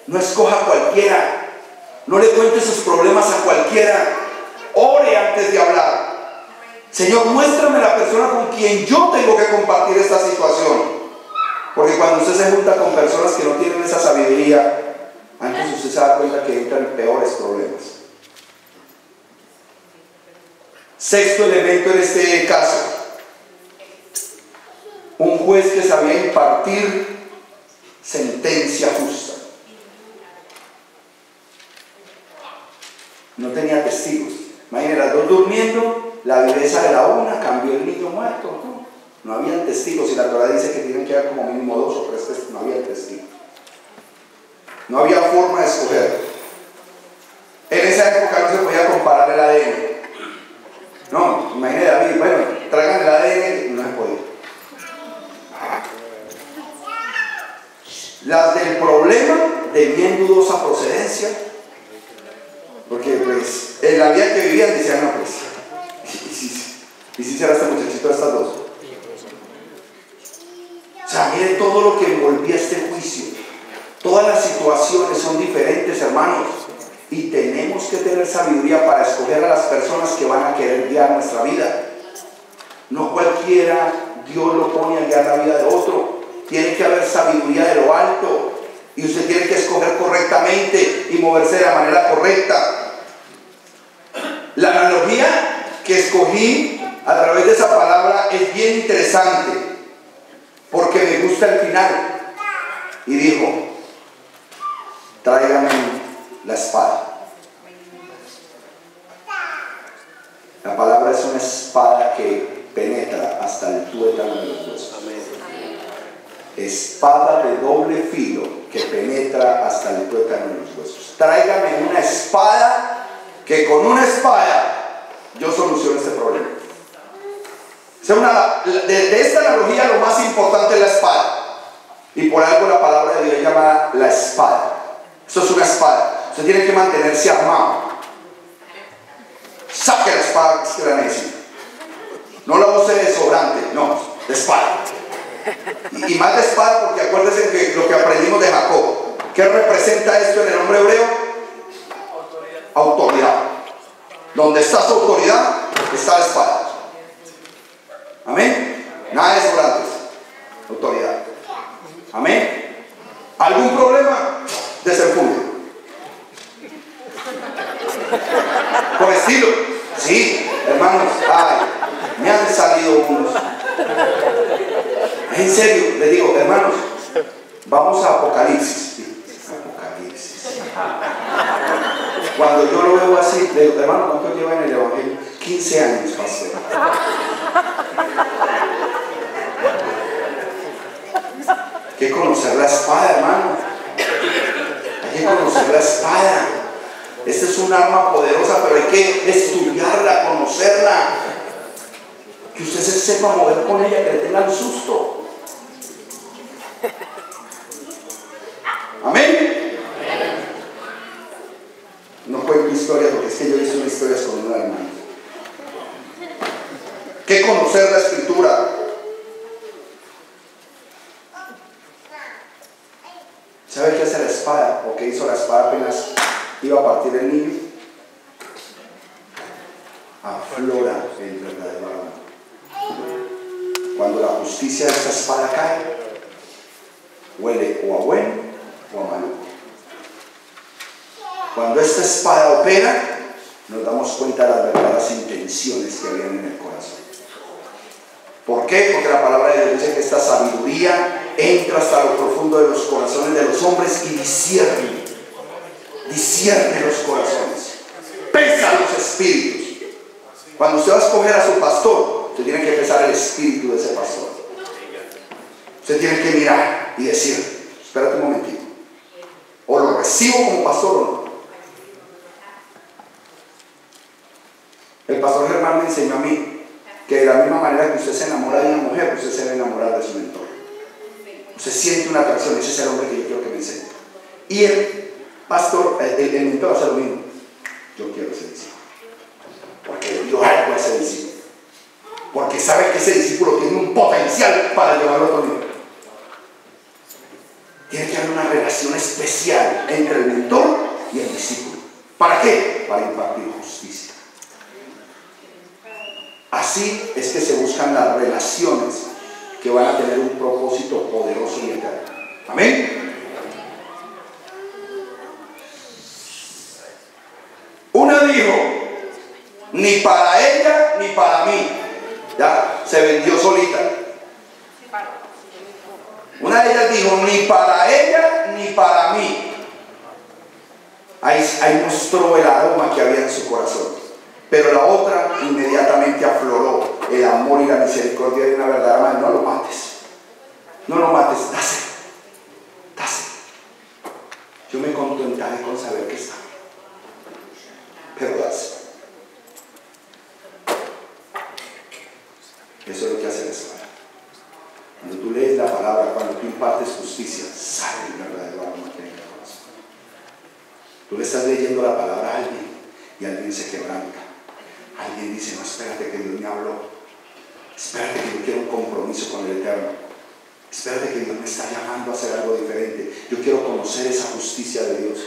No escoja a cualquiera, no le cuente sus problemas a cualquiera, ore antes de hablar. Señor, muéstrame la persona con quien yo tengo que compartir esta situación. Porque cuando usted se junta con personas que no tienen esa sabiduría, antes usted se da cuenta que entran en peores problemas. Sexto elemento en este caso, un juez que sabía impartir sentencia justa. No tenía testigos. Imagínense, las dos durmiendo, la viveza de la una cambió el niño muerto. No habían testigos, y la Torah dice que tienen que haber como mínimo 2 o 3 testigos. No había testigos. No había forma de escoger. En esa época no se podía comparar el ADN. No, imagínate David, bueno, traigan el ADN, no se podía. Las del problema de bien dudosa procedencia, porque pues en la vida que vivían decían, no pues, ¿y si será este muchachito de estas dos? O sea, mire todo lo que envolvía este juicio. Todas las situaciones son diferentes, hermanos, y tenemos que tener sabiduría para escoger a las personas que van a querer guiar nuestra vida. No cualquiera Dios lo pone a guiar la vida de otro. Tiene que haber sabiduría de lo alto, y usted tiene que escoger correctamente y moverse de la manera correcta. La analogía que escogí a través de esa palabra es bien interesante, porque me gusta el final. Y dijo, tráigame la espada. La palabra es una espada que penetra hasta el tuétano de los huesos. Espada de doble filo que penetra hasta el tuétano de los huesos. Tráigame una espada, que con una espada yo soluciono este problema. De esta analogía lo más importante es la espada, y por algo la palabra de Dios llama la espada. Esto es una espada. Usted tiene que mantenerse armado. Saque la espada que la necesita. No la use de sobrante, no, de espada. Y más de espada, porque acuérdense que lo que aprendimos de Jacob. ¿Qué representa esto en el nombre hebreo? Autoridad. Donde está su autoridad, está la espada. Amén. Nada de sobrantes. Autoridad. Amén. ¿Algún problema? Desenfunde. Por estilo. Sí, hermanos. Ay, me han salido unos. En serio, les digo, hermanos, vamos a Apocalipsis. Apocalipsis. Cuando yo lo veo así, le digo, hermano, ¿cuánto lleva en el Evangelio? 15 años, pastor. Hay que conocer la espada, hermano. Hay que conocer la espada. Esta es un arma poderosa, pero hay que estudiarla, conocerla. Que usted se sepa mover con ella, que le tenga el susto. Amén. No cuento historias, porque es que yo he visto historias con una hermana. Que conocer la escritura. ¿Sabe qué hace la espada? ¿O qué hizo la espada apenas iba a partir el niño? aflora el verdadero amor. Cuando la justicia de esta espada cae, huele o a bueno o a maluco. Cuando esta espada opera, nos damos cuenta de las verdaderas intenciones que habían en el corazón. ¿Por qué? Porque la palabra de Dios dice que esta sabiduría entra hasta lo profundo de los corazones de los hombres y discierne los corazones, pesa los espíritus. Cuando usted va a escoger a su pastor, usted tiene que pesar el espíritu de ese pastor. Usted tiene que mirar y decir, espérate un momentito, o lo recibo como pastor o no. El pastor Germán me enseñó a mí que de la misma manera que usted se enamora de una mujer, usted se debe enamorar de su mentor. Usted siente una atracción, ese es el hombre que yo quiero que me enseñe. Y el pastor, el mentor hace lo mismo. Yo quiero ese discípulo, porque le dio algo a ese discípulo, porque sabe que ese discípulo tiene un potencial para llevarlo a otro nivel. Tiene que haber una relación especial entre el mentor y el discípulo. ¿Para qué? Para impartir justicia. Así es que se buscan las relaciones que van a tener un propósito poderoso y eterno. Amén. Una dijo, ni para ella ni para mí. Ya, se vendió solita. Una de ellas dijo, ni para ella ni para mí. Ahí mostró el aroma que había en su corazón. Pero la otra inmediatamente afloró el amor y la misericordia de una verdadera madre. No lo mates, dáselo. Yo me contentaré con saber que está, pero dáselo. Eso es lo que hace la espada. Cuando tú lees la palabra, cuando tú impartes justicia, sale el verdadero amor que hay en el corazón. Tú le estás leyendo la palabra a alguien y alguien se quebranta. Alguien dice, no, espérate que Dios me habló. Espérate que yo quiero un compromiso con el Eterno. Espérate que Dios me está llamando a hacer algo diferente. Yo quiero conocer esa justicia de Dios.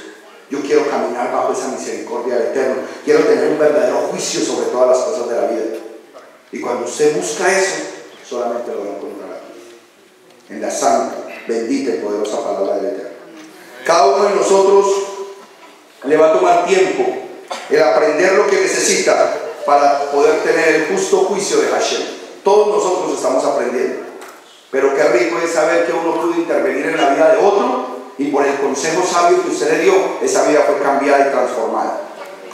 Yo quiero caminar bajo esa misericordia del Eterno. Quiero tener un verdadero juicio sobre todas las cosas de la vida. Y cuando usted busca eso, solamente lo va a encontrar aquí, en la santa, bendita y poderosa palabra del Eterno. Cada uno de nosotros le va a tomar tiempo el aprender lo que necesita para poder tener el justo juicio de Hashem. Todos nosotros estamos aprendiendo, pero qué rico es saber que uno pudo intervenir en la vida de otro y por el consejo sabio que usted le dio, esa vida fue cambiada y transformada.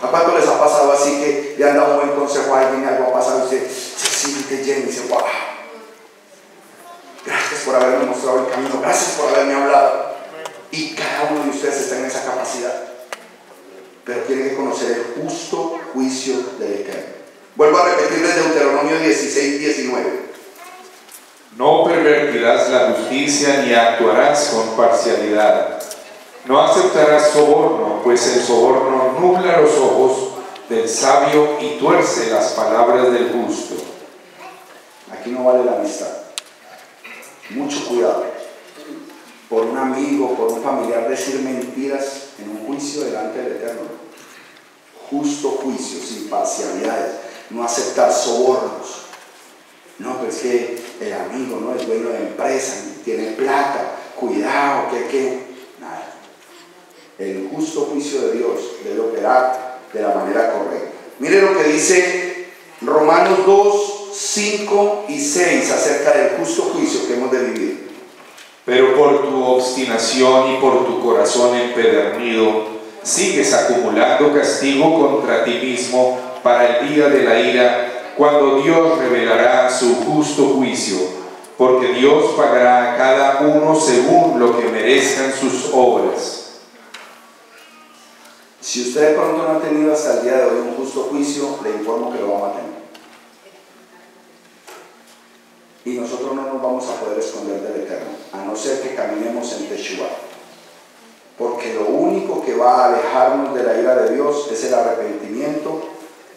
¿A cuánto les ha pasado así que le han dado un buen consejo a alguien y algo ha pasado y usted se siente lleno y dice, wow, gracias por haberme mostrado el camino, gracias por haberme hablado? Y cada uno de ustedes está en esa capacidad, pero tiene que conocer el justo juicio del Eterno. Vuelvo a repetirles Deuteronomio 16:19. No pervertirás la justicia ni actuarás con parcialidad. No aceptarás soborno, pues el soborno nubla los ojos del sabio y tuerce las palabras del justo. Aquí no vale la amistad. Mucho cuidado. Por un amigo, por un familiar decir mentiras en un juicio delante del Eterno. Justo juicio, sin parcialidades. No aceptar sobornos. No, pero es que el amigo no es dueño de empresa, tiene plata, cuidado, que nada. El justo juicio de Dios debe operar de la manera correcta. Mire lo que dice Romanos 2, 5 y 6 acerca del justo juicio que hemos de vivir. Pero por tu obstinación y por tu corazón empedernido, sigues acumulando castigo contra ti mismo para el día de la ira, cuando Dios revelará su justo juicio, porque Dios pagará a cada uno según lo que merezcan sus obras. Si usted de pronto no ha tenido hasta el día de hoy un justo juicio, le informo que lo vamos a tener. Y nosotros no nos vamos a poder esconder del Eterno, a no ser que caminemos en Teshuvah. Porque lo único que va a alejarnos de la ira de Dios es el arrepentimiento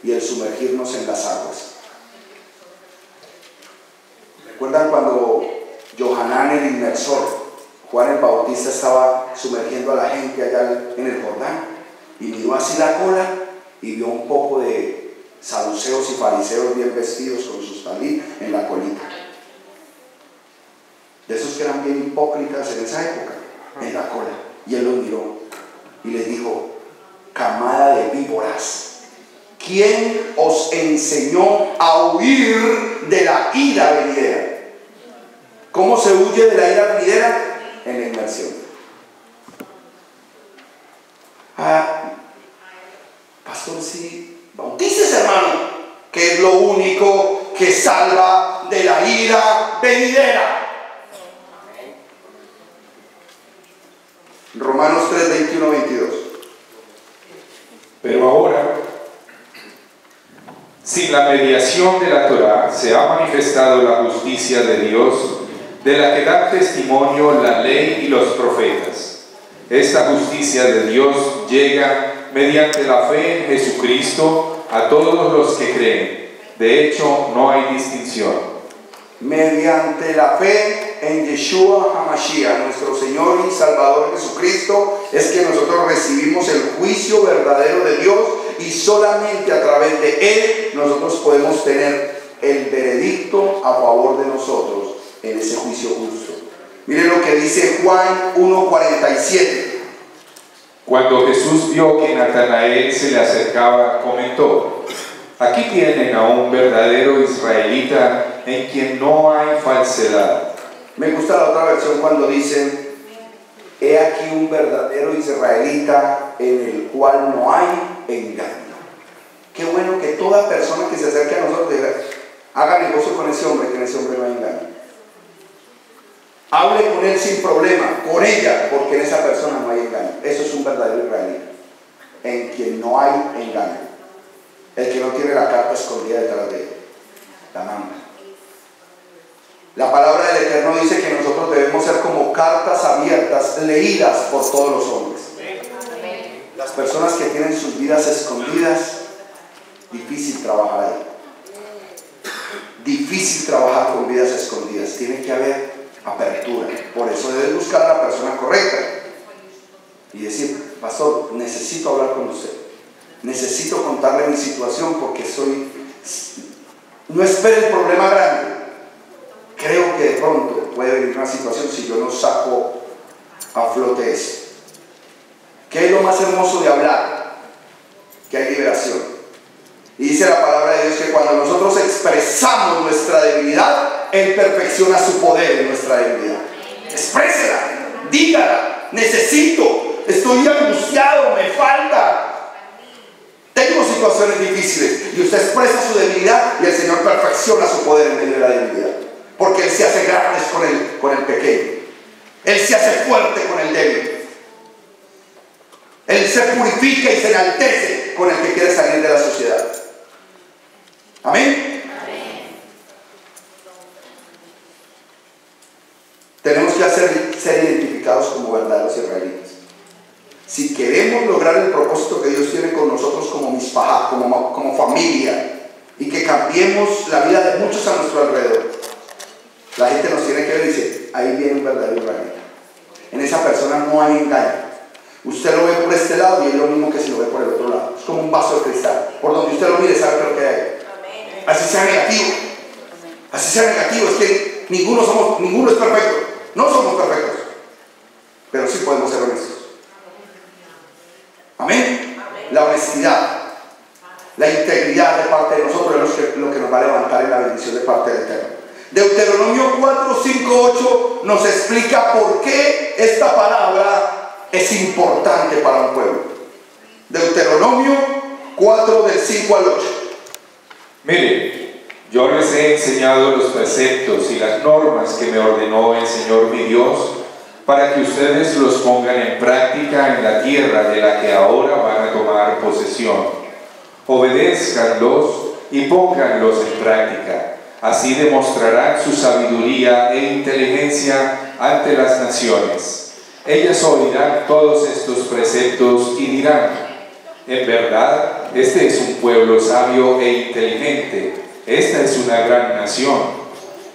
y el sumergirnos en las aguas. ¿Recuerdan cuando Yohanan el inmersor, Juan el Bautista, estaba sumergiendo a la gente allá en el Jordán? Y miró así la cola y vio un poco de saduceos y fariseos bien vestidos con sus talit en la colita. De esos que eran bien hipócritas en esa época, en la cola. Y él los miró y les dijo: camada de víboras, ¿quién os enseñó a huir de la ira venidera? ¿Cómo se huye de la ira venidera? En la inmersión. Pastor, sí, bautícese, hermano, que es lo único que salva de la ira venidera. Romanos 3, 21, 22. Pero ahora, sin la mediación de la Torá, se ha manifestado la justicia de Dios, de la que dan testimonio la ley y los profetas. Esta justicia de Dios llega mediante la fe en Jesucristo a todos los que creen. De hecho, no hay distinción. Mediante la fe en Yeshua HaMashiach, nuestro Señor y Salvador Jesucristo, es que nosotros recibimos el juicio verdadero de Dios, y solamente a través de Él nosotros podemos tener el veredicto a favor de nosotros en ese juicio justo. Miren lo que dice Juan 1:47. Cuando Jesús vio que Natanael se le acercaba, comentó: aquí tienen a un verdadero israelita en quien no hay falsedad. Me gusta la otra versión cuando dicen: he aquí un verdadero israelita en el cual no hay engaño. Qué bueno que toda persona que se acerque a nosotros diga: haga negocio con ese hombre, que en ese hombre no hay engaño. Hable con él sin problema, con ella, porque en esa persona no hay engaño. Eso es un verdadero israelita, en quien no hay engaño. El que no tiene la carta escondida detrás de él, la manda. La palabra del Eterno dice que nosotros debemos ser como cartas abiertas, leídas por todos los hombres. Las personas que tienen sus vidas escondidas, difícil trabajar ahí. Difícil trabajar con vidas escondidas. Tiene que haber apertura. Por eso debes buscar a la persona correcta y decir: pastor, necesito hablar con usted, necesito contarle mi situación, porque no espere el problema grande. Creo que de pronto puede venir una situación si yo no saco a flote eso. ¿Qué es lo más hermoso de hablar? Que hay liberación. Y dice la palabra de Dios que cuando nosotros expresamos nuestra debilidad, Él perfecciona su poder en nuestra debilidad. Exprésela, dígala: necesito, estoy angustiado, me falta, tengo situaciones difíciles. Y usted expresa su debilidad y el Señor perfecciona su poder en medio de la debilidad. Porque Él se hace grandes con el pequeño. Él se hace fuerte con el débil. Él se purifica y se enaltece con el que quiere salir de la sociedad. Amén. Tenemos que ser identificados como verdaderos israelitas. Si queremos lograr el propósito que Dios tiene con nosotros como mispajá, como familia, y que cambiemos la vida de muchos a nuestro alrededor, la gente nos tiene que ver y dice: ahí viene un verdadero israelita. En esa persona no hay engaño. Usted lo ve por este lado y es lo mismo que si lo ve por el otro lado. Es como un vaso de cristal. Por donde usted lo mire, sabe lo que hay. Así sea negativo. Así sea negativo. Es que ninguno es perfecto. No somos perfectos. Pero sí podemos ser honestos. Amén. La honestidad, la integridad de parte de nosotros es lo que nos va a levantar en la bendición de parte del Eterno. Deuteronomio 4, 5, 8 nos explica por qué esta palabra es importante para un pueblo. Deuteronomio 4, del 5 al 8. Mire, yo les he enseñado los preceptos y las normas que me ordenó el Señor mi Dios, para que ustedes los pongan en práctica en la tierra de la que ahora van a tomar posesión. Obedézcanlos y pónganlos en práctica. Así demostrarán su sabiduría e inteligencia ante las naciones. Ellas oirán todos estos preceptos y dirán: en verdad, este es un pueblo sabio e inteligente. Esta es una gran nación.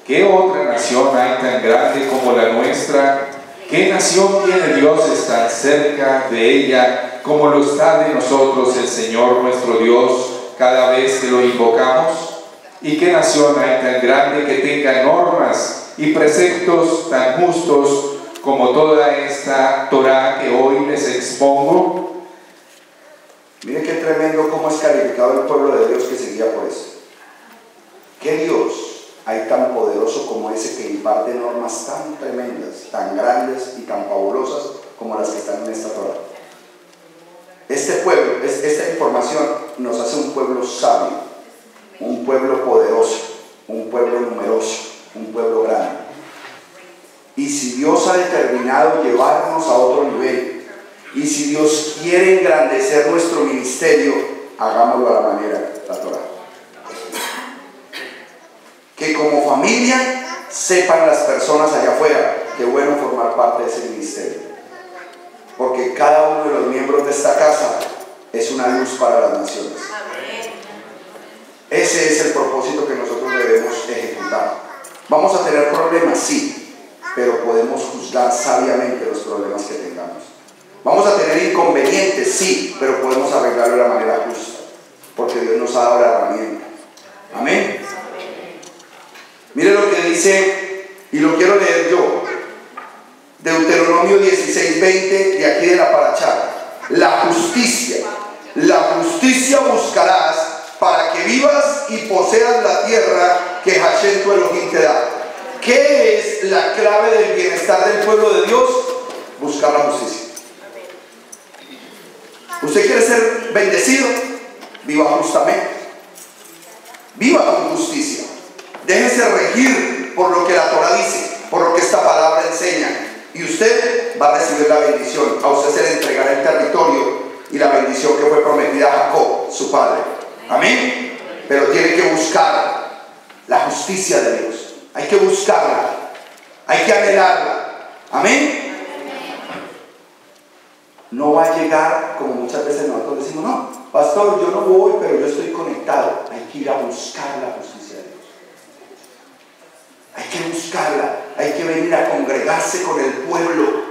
¿Qué otra nación hay tan grande como la nuestra? ¿Qué nación tiene dioses tan cerca de ella como lo está de nosotros el Señor nuestro Dios, cada vez que lo invocamos? ¿Y qué nación hay tan grande que tenga normas y preceptos tan justos como toda esta Torá que hoy les expongo? Mire qué tremendo cómo es calificado el pueblo de Dios que seguía por eso. ¿Qué Dios hay tan poderoso como ese que imparte normas tan tremendas, tan grandes y tan fabulosas como las que están en esta Torá? Este pueblo, esta información nos hace un pueblo sabio, un pueblo poderoso, un pueblo numeroso, un pueblo grande. Y si Dios ha determinado llevarnos a otro nivel, y si Dios quiere engrandecer nuestro ministerio, hagámoslo a la manera de la Torá. Que como familia sepan las personas allá afuera que es bueno formar parte de ese ministerio, porque cada uno de los miembros de esta casa es una luz para las naciones. Ese es el propósito que nosotros debemos ejecutar. Vamos a tener problemas, sí, pero podemos juzgar sabiamente los problemas que tengamos. Vamos a tener inconvenientes, sí, pero podemos arreglarlo de la manera justa, porque Dios nos ha dado la herramienta. Amén. Mire lo que dice, y lo quiero leer yo, Deuteronomio 16:20, de aquí de la Parachá. La justicia buscarás para que vivas y poseas la tierra que Hashem tu Elohim te da. ¿Qué es la clave del bienestar del pueblo de Dios? Buscar la justicia. ¿Usted quiere ser bendecido? Viva justamente. Viva con justicia. Déjese regir por lo que la Torah dice, por lo que esta palabra enseña, y usted va a recibir la bendición. A usted se le entregará el territorio y la bendición que fue prometida a Jacob, su padre. Amén. Pero tiene que buscar la justicia de Dios. Hay que buscarla, hay que anhelarla. Amén. No va a llegar como muchas veces nosotros decimos: no, pastor, yo no voy, pero yo estoy conectado. Hay que ir a buscar la justicia de Dios. Hay que buscarla, hay que venir a congregarse con el pueblo,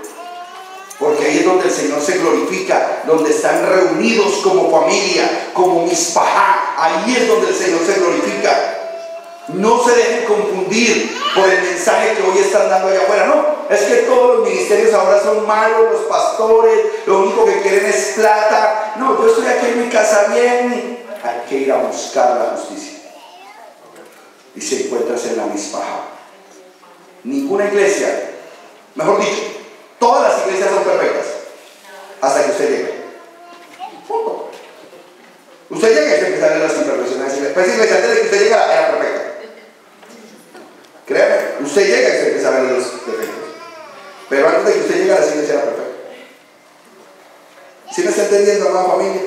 porque ahí es donde el Señor se glorifica, donde están reunidos como familia, como mispajá. Ahí es donde el Señor se glorifica. No se dejen confundir por el mensaje que hoy están dando allá afuera. No, es que todos los ministerios ahora son malos, los pastores lo único que quieren es plata. No, yo estoy aquí en mi casa bien. Hay que ir a buscar la justicia, y se encuentra en la mispajá. Ninguna iglesia, mejor dicho, todas las iglesias son perfectas hasta que usted llegue. Punto. Usted llega y se empieza a ver las imperfecciones. Pues iglesia, antes de que usted llegara era perfecta. Créame, usted llega y se empieza a ver los defectos. Pero antes de que usted llegara, la iglesia era perfecta. ¿Sí me está entendiendo, hermana familia?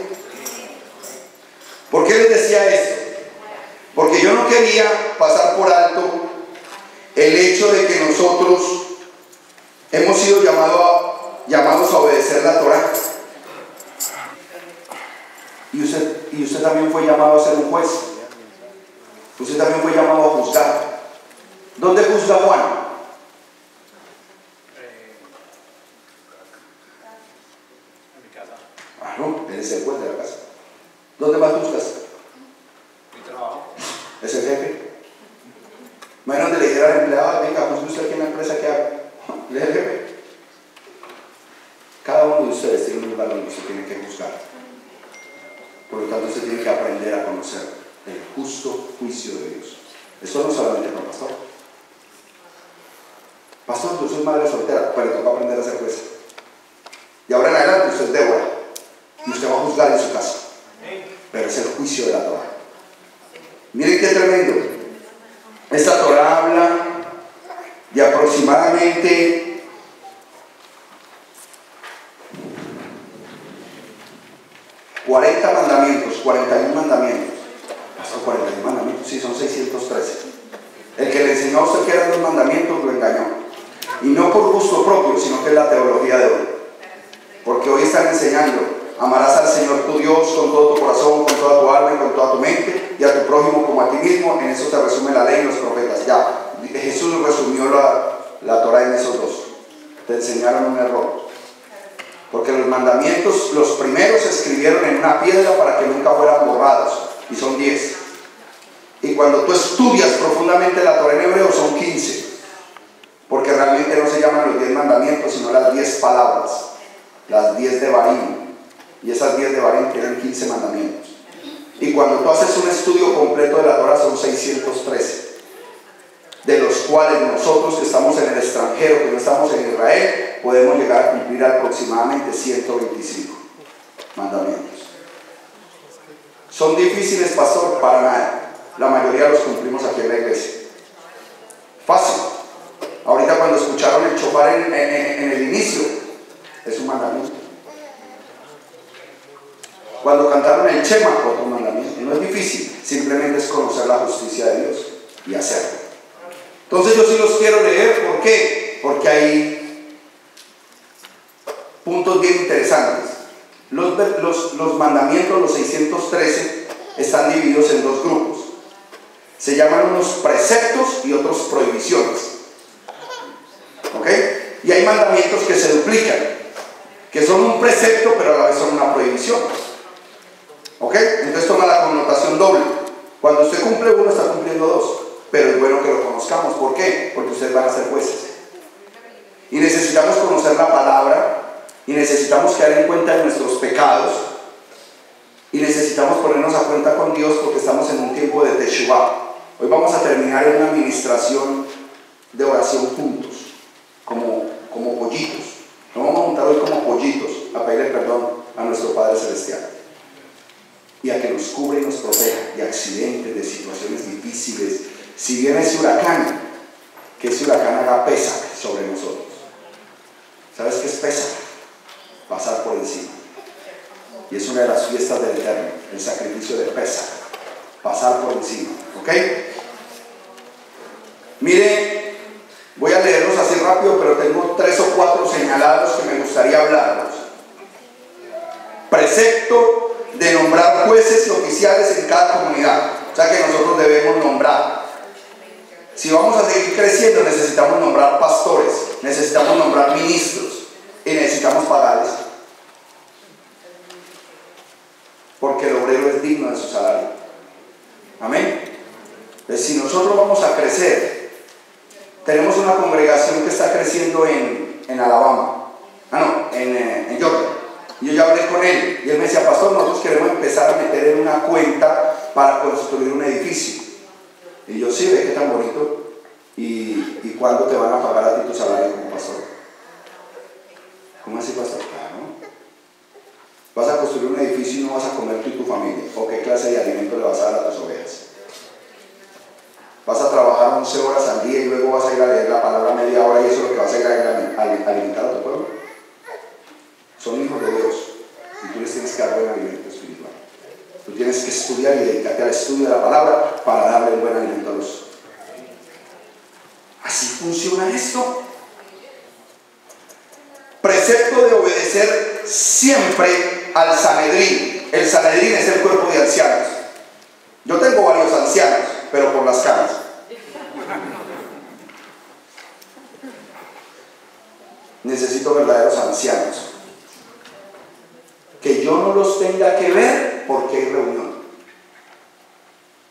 ¿Por qué les decía esto? Porque yo no quería pasar por alto el hecho de que nosotros hemos sido llamados a obedecer la Torá. Y usted también fue llamado a ser un juez. Usted también fue llamado a juzgar. ¿Dónde juzga Juan? En mi casa. Ah, no, él es el juez de la casa. ¿Dónde más juzgas? Mi trabajo. ¿Es el jefe? Menos de le dijera al empleado: venga, juzgue usted aquí en la empresa que haga. ¿Le es el jefe? Cada uno de ustedes tiene un lugar donde se tiene que juzgar. Por lo tanto, usted tiene que aprender a conocer el justo juicio de Dios. Esto no solamente para el pastor. Pastor, yo soy madre soltera, pero toca aprender a ser juez. Y ahora en adelante usted es Débora, y usted va a juzgar en su casa. Pero es el juicio de la Torah. Miren qué tremendo. Esta Torah habla de aproximadamente 40 mandamientos, 41 mandamientos. Pastor, 41 mandamientos, sí, son 613. El que le enseñó a usted que eran los mandamientos lo engañó. Y no por gusto propio, sino que es la teología de hoy. Porque hoy están enseñando: amarás al Señor tu Dios con todo tu corazón, con toda tu alma y con toda tu mente, y a tu prójimo como a ti mismo. En eso se resume la ley y los profetas. Ya, Jesús resumió la Torah en esos dos. Te enseñaron un error. Porque los mandamientos, los primeros se escribieron en una piedra para que nunca fueran borrados. y son 10. Y cuando tú estudias profundamente la Torá en hebreo son 15, porque realmente no se llaman los 10 mandamientos, sino las 10 palabras, las 10 de Barim, y esas 10 de Barim tienen 15 mandamientos. Y cuando tú haces un estudio completo de la Torá son 613, de los cuales nosotros que estamos en el extranjero, que no estamos en Israel, podemos llegar a cumplir aproximadamente 125 mandamientos. ¿Son difíciles, pastor? Para nada. La mayoría los cumplimos aquí en la iglesia. Fácil. Ahorita cuando escucharon el shofar en el inicio, es un mandamiento. Cuando cantaron el Shema, otro mandamiento. No es difícil, simplemente es conocer la justicia de Dios y hacerlo. Entonces yo sí los quiero leer. ¿Por qué? Porque hay puntos bien interesantes. Los mandamientos, los 613, están divididos en dos grupos. Se llaman unos preceptos y otros prohibiciones. ¿Ok? Y hay mandamientos que se duplican, que son un precepto pero a la vez son una prohibición. ¿Ok? Entonces toma la connotación doble. Cuando usted cumple uno, está cumpliendo dos. Pero es bueno que lo conozcamos. ¿Por qué? Porque ustedes van a ser jueces. Y necesitamos conocer la palabra, y necesitamos quedar en cuenta de nuestros pecados, y necesitamos ponernos a cuenta con Dios, porque estamos en un tiempo de Teshuvah. Hoy vamos a terminar en una administración de oración juntos, como pollitos. Nos vamos a montar hoy como pollitos a pedirle perdón a nuestro Padre Celestial, y a que nos cubra y nos proteja de accidentes, de situaciones difíciles. Si viene ese huracán, que ese huracán haga Pesaj sobre nosotros. ¿Sabes qué es Pesaj? Pasar por encima. Y es una de las fiestas del Eterno, el sacrificio de Pesaj, pasar por encima. ¿Ok? Mire, voy a leerlos así rápido, pero tengo 3 o 4 señalados que me gustaría hablarlos. Precepto de nombrar jueces y oficiales en cada comunidad. O sea que nosotros debemos nombrar. Si vamos a seguir creciendo, necesitamos nombrar pastores, necesitamos nombrar ministros y necesitamos pagarles, porque el obrero es digno de su salario. Amén. Entonces, si nosotros vamos a crecer, tenemos una congregación que está creciendo en Alabama, en Georgia. Yo ya hablé con él y él me decía: pastor, nosotros queremos empezar a meter en una cuenta para construir un edificio. Y yo: sí, ve qué tan bonito. ¿Y cuándo te van a pagar a ti tu salario como pastor? ¿Cómo así, pastor? Claro. Vas a construir un edificio y no vas a comer tú y tu familia. ¿O qué clase de alimento le vas a dar a tus ovejas? Vas a trabajar 11 horas al día y luego vas a ir a leer la palabra media hora, y eso es lo que vas a ir a alimentar a tu pueblo. Son hijos de Dios y tú les tienes que dar buen alimento espiritual. Tú tienes que estudiar y dedicarte al estudio de la palabra para darle un buen alimento a los. Así funciona esto. Precepto de obedecer siempre al Sanedrín. El Sanedrín es el cuerpo de ancianos. Yo tengo varios ancianos, pero por las caras. Necesito verdaderos ancianos, que yo no los tenga que ver porque hay reunión,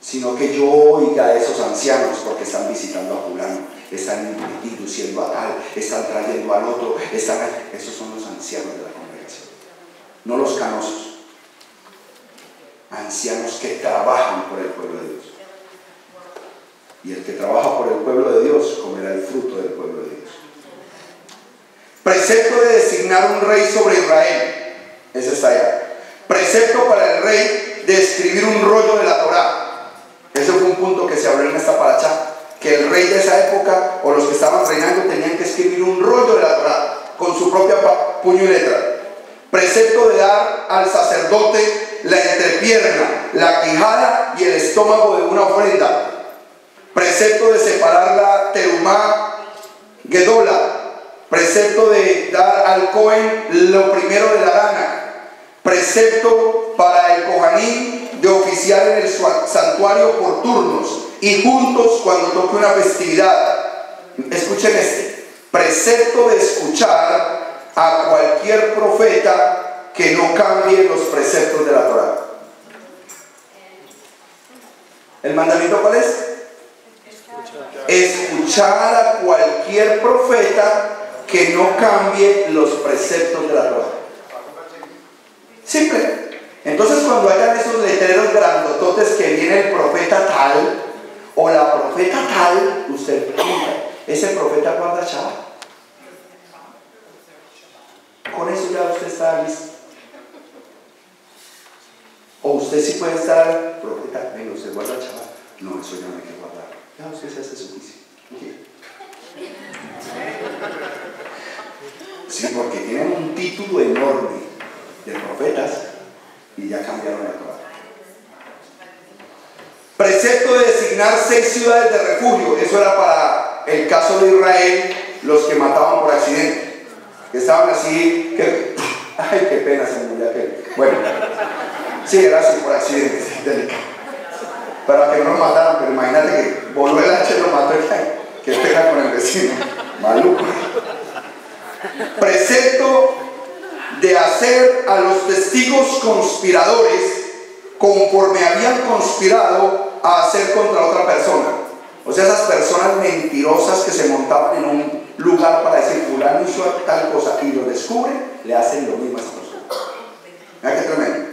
sino que yo oiga a esos ancianos porque están visitando a fulano, están induciendo a tal, están trayendo al otro, esos son los ancianos de la congregación, no los canosos. Ancianos que trabajan por el pueblo de Dios. Y el que trabaja por el pueblo de Dios comerá el fruto del pueblo de Dios. Precepto de designar un rey sobre Israel. Ese está allá. Precepto para el rey de escribir un rollo de la Torá. Ese fue un punto que se habló en esta paracha, que el rey de esa época, o los que estaban reinando, tenían que escribir un rollo de la Torá con su propia puño y letra. Precepto de dar al sacerdote la entrepierna, la quijada y el estómago de una ofrenda. Precepto de separar la terumá gedola. Precepto de dar al Cohen lo primero de la gana. Precepto para el Kohanim de oficiar en el santuario por turnos y juntos cuando toque una festividad. Escuchen este. Precepto de escuchar a cualquier profeta que no cambie los preceptos de la Torá. ¿El mandamiento cuál es? Escuchar a cualquier profeta que no cambie los preceptos de la Torá. Simple. Entonces cuando hayan esos letreros grandototes que viene el profeta tal o la profeta tal, usted pregunta, ¿ese profeta guarda Shabbat? Con eso ya usted está listo. O usted sí puede estar, profeta, venga, usted guarda Shabbat. No, eso ya no hay que guardar. Ya usted se hace su juicio. Sí, porque tienen un título enorme de profetas y ya cambiaron la Torá. Precepto de designar 6 ciudades de refugio. Eso era para el caso de Israel, los que mataban por accidente. Que estaban así, que, ay, qué pena, se murió aquel. Bueno, sí, era así por accidente, delicado. Para que no nos mataran, pero imagínate que voló el hacha y lo mató el rey. Qué pena con el vecino, maluco. Precepto de hacer a los testigos conspiradores conforme habían conspirado a hacer contra otra persona. O sea, esas personas mentirosas que se montaban en un lugar para decir fulano hizo tal cosa y lo descubren, le hacen lo mismo a esa persona. Mira qué tremendo.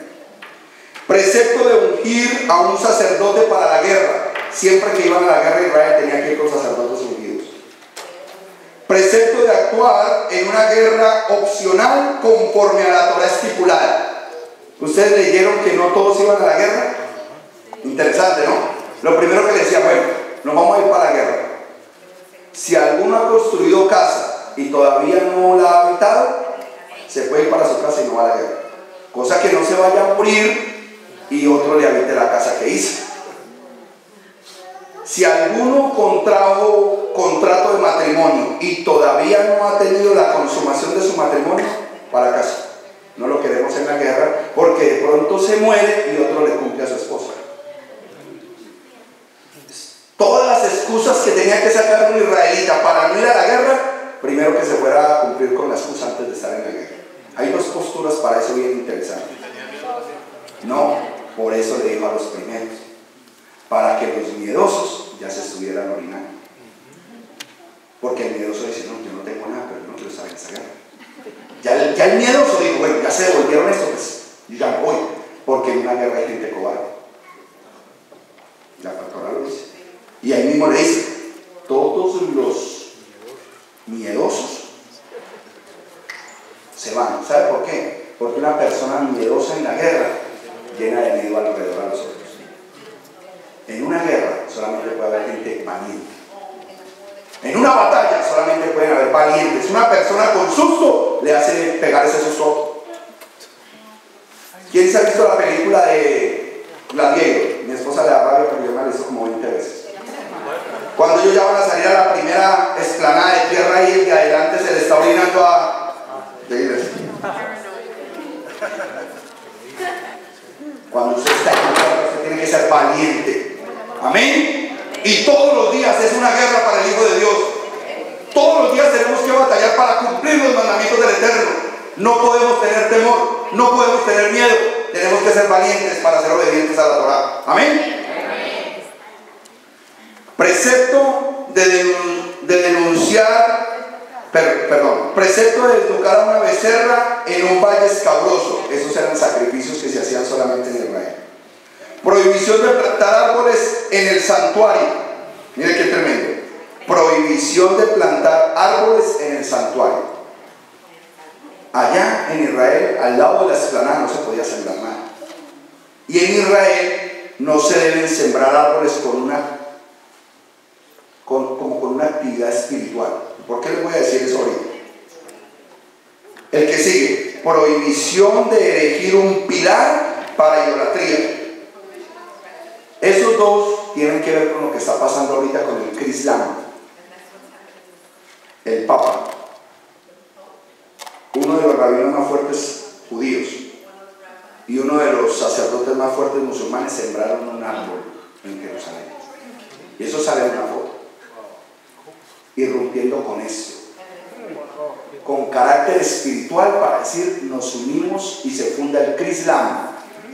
Precepto de ungir a un sacerdote para la guerra. Siempre que iban a la guerra, Israel tenía que ir con sacerdotes ungidos. Precepto de actuar en una guerra opcional conforme a la Torá estipulada. ¿Ustedes leyeron que no todos iban a la guerra? Interesante, ¿no? Lo primero que le decía, bueno, nos vamos a ir para la guerra. Si alguno ha construido casa y todavía no la ha habitado, se puede ir para su casa y no va a la guerra. Cosa que no se vaya a morir y otro le habite la casa que hizo. Si alguno contrajo contrato de matrimonio y todavía no ha tenido la consumación de su matrimonio, para casa. No lo queremos en la guerra porque de pronto se muere y otro le cumple a su esposa. Todas las excusas que tenía que sacar un israelita para no ir a la guerra, primero que se fuera a cumplir con la excusa antes de estar en la guerra. Hay 2 posturas para eso bien interesantes. No, por eso le dijo a los primeros, para que los miedosos ya se estuvieran orinando. Porque el miedoso dice, no, yo no tengo nada, pero yo no quiero estar en esa guerra. Ya el miedoso dijo, bueno, ya se devolvieron esto, pues yo ya me voy, porque en una guerra hay gente cobarde. La pastora lo dice. Y ahí mismo le dice, todos los miedosos se van. ¿Sabe por qué? Porque una persona miedosa en la guerra llena de miedo alrededor a los otros. En una guerra solamente puede haber gente valiente. En una batalla solamente pueden haber valientes. Una persona con susto le hace pegar ese susto. ¿Quién se ha visto la película de Gladiator? Mi esposa le da rabia porque yo me la he visto como 20 veces. Cuando ellos ya van a salir a la primera explanada de tierra y el de adelante se le está orinando a... Cuando usted está en la guerra, usted tiene que ser valiente. Amén. Y todos los días es una guerra para el Hijo de Dios. Todos los días tenemos que batallar para cumplir los mandamientos del Eterno. No podemos tener temor, no podemos tener miedo. Tenemos que ser valientes para ser obedientes a la Torá. Amén. Precepto de precepto de desnucar a una becerra en un valle escabroso. Esos eran sacrificios que se hacían solamente en Israel. Prohibición de plantar árboles en el santuario. Mire qué tremendo. Prohibición de plantar árboles en el santuario. Allá en Israel, al lado de la explanada, no se podía sembrar nada. Y en Israel no se deben sembrar árboles como con una actividad espiritual. ¿Por qué les voy a decir eso ahorita? El que sigue, prohibición de erigir un pilar para idolatría. Esos 2 tienen que ver con lo que está pasando ahorita con el Islam. El Papa, uno de los rabinos más fuertes judíos y uno de los sacerdotes más fuertes musulmanes sembraron un árbol en Jerusalén. Y eso sale en una foto. Irrumpiendo con esto, con carácter espiritual, para decir nos unimos y se funda el Islam,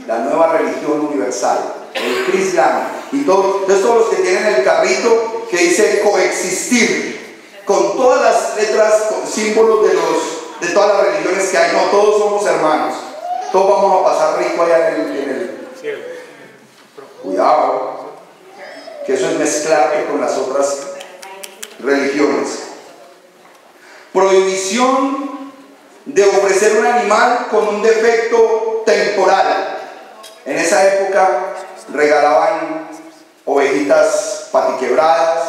la nueva religión universal, el Islam. Y todo, entonces todos los que tienen el carrito que dice coexistir, con todas las letras, con símbolos de todas las religiones que hay, no, todos somos hermanos, todos vamos a pasar rico allá en el cielo. Cuidado, que eso es mezclarte con las otras religiones. Prohibición de ofrecer un animal con un defecto temporal. En esa época regalaban ovejitas patiquebradas,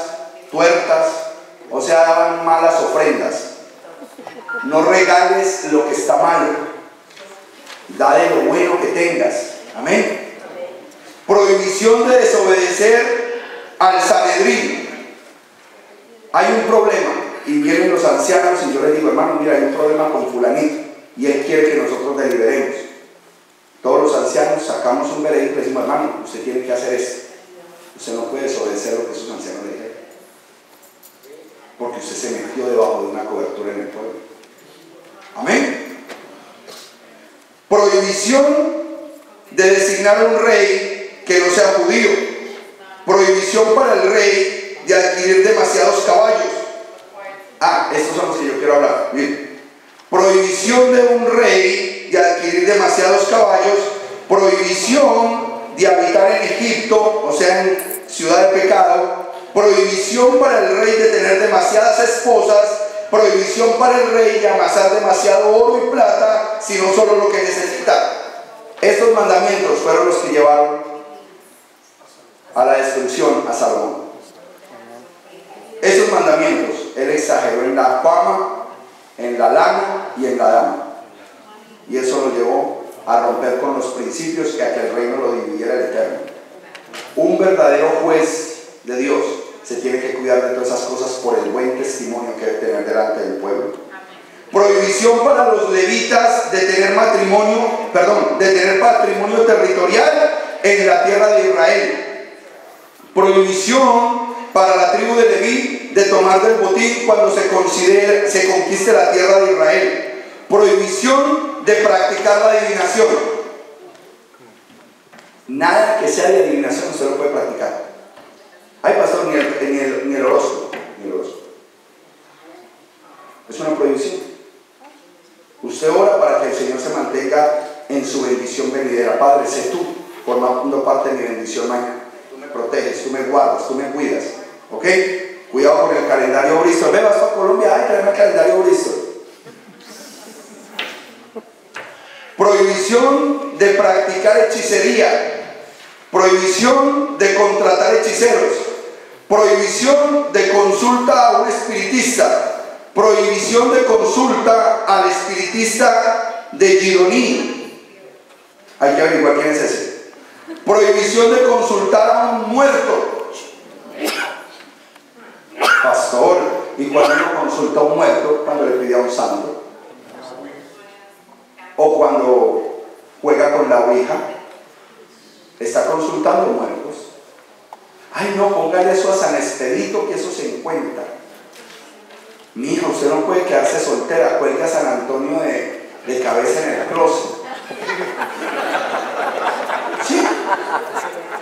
tuertas, o sea, daban malas ofrendas. No regales lo que está malo, dale lo bueno que tengas. Amén. Prohibición de desobedecer al Sanedrín. Hay un problema y vienen los ancianos y yo les digo, hermano, mira, hay un problema con fulanito y él quiere que nosotros deliberemos. Todos los ancianos sacamos un veredicto y le decimos, hermano, usted tiene que hacer esto. Usted no puede desobedecer lo que esos ancianos le dijeron, porque usted se metió debajo de una cobertura en el pueblo. Amén. Prohibición de designar a un rey que no sea judío. Prohibición para el rey de adquirir demasiados caballos. Estos son los que yo quiero hablar. Bien. Prohibición de un rey de adquirir demasiados caballos. Prohibición de habitar en Egipto, o sea, en ciudad de pecado. Prohibición para el rey de tener demasiadas esposas. Prohibición para el rey de amasar demasiado oro y plata, sino solo lo que necesita. Estos mandamientos fueron los que llevaron a la destrucción a Salomón. Esos mandamientos él exageró en la fama, en la lana y en la dama, y eso lo llevó a romper con los principios que aquel reino lo dividiera el Eterno. Un verdadero juez de Dios se tiene que cuidar de todas esas cosas por el buen testimonio que debe tener delante del pueblo. Prohibición para los levitas de tener patrimonio territorial en la tierra de Israel. Prohibición para la tribu de Leví de tomar del botín cuando se conquiste la tierra de Israel. Prohibición de practicar la adivinación. Nada que sea de adivinación usted lo puede practicar. Ay, pastor, ni el horóscopo. Es una prohibición. Usted ora para que el Señor se mantenga en su bendición venidera. Padre, sé tú formando parte de mi bendición mañana. Tú me proteges, tú me guardas, tú me cuidas. ¿Ok? Cuidado con el calendario Bristol. Ve, vas a Colombia, tráeme el calendario Bristol. Prohibición de practicar hechicería. Prohibición de contratar hechiceros. Prohibición de consulta a un espiritista. Prohibición de consulta al espiritista de Gidoní. Hay que averiguar quién es ese. Prohibición de consultar a un muerto. Pastor, ¿y cuando uno consulta a un muerto? Cuando le pide a un santo. O cuando juega con la ouija. Está consultando muertos. Ay, no, póngale eso a San Expedito, que eso se encuentra. Mija, usted no puede quedarse soltera, cuelga a San Antonio de cabeza en el closet. Sí.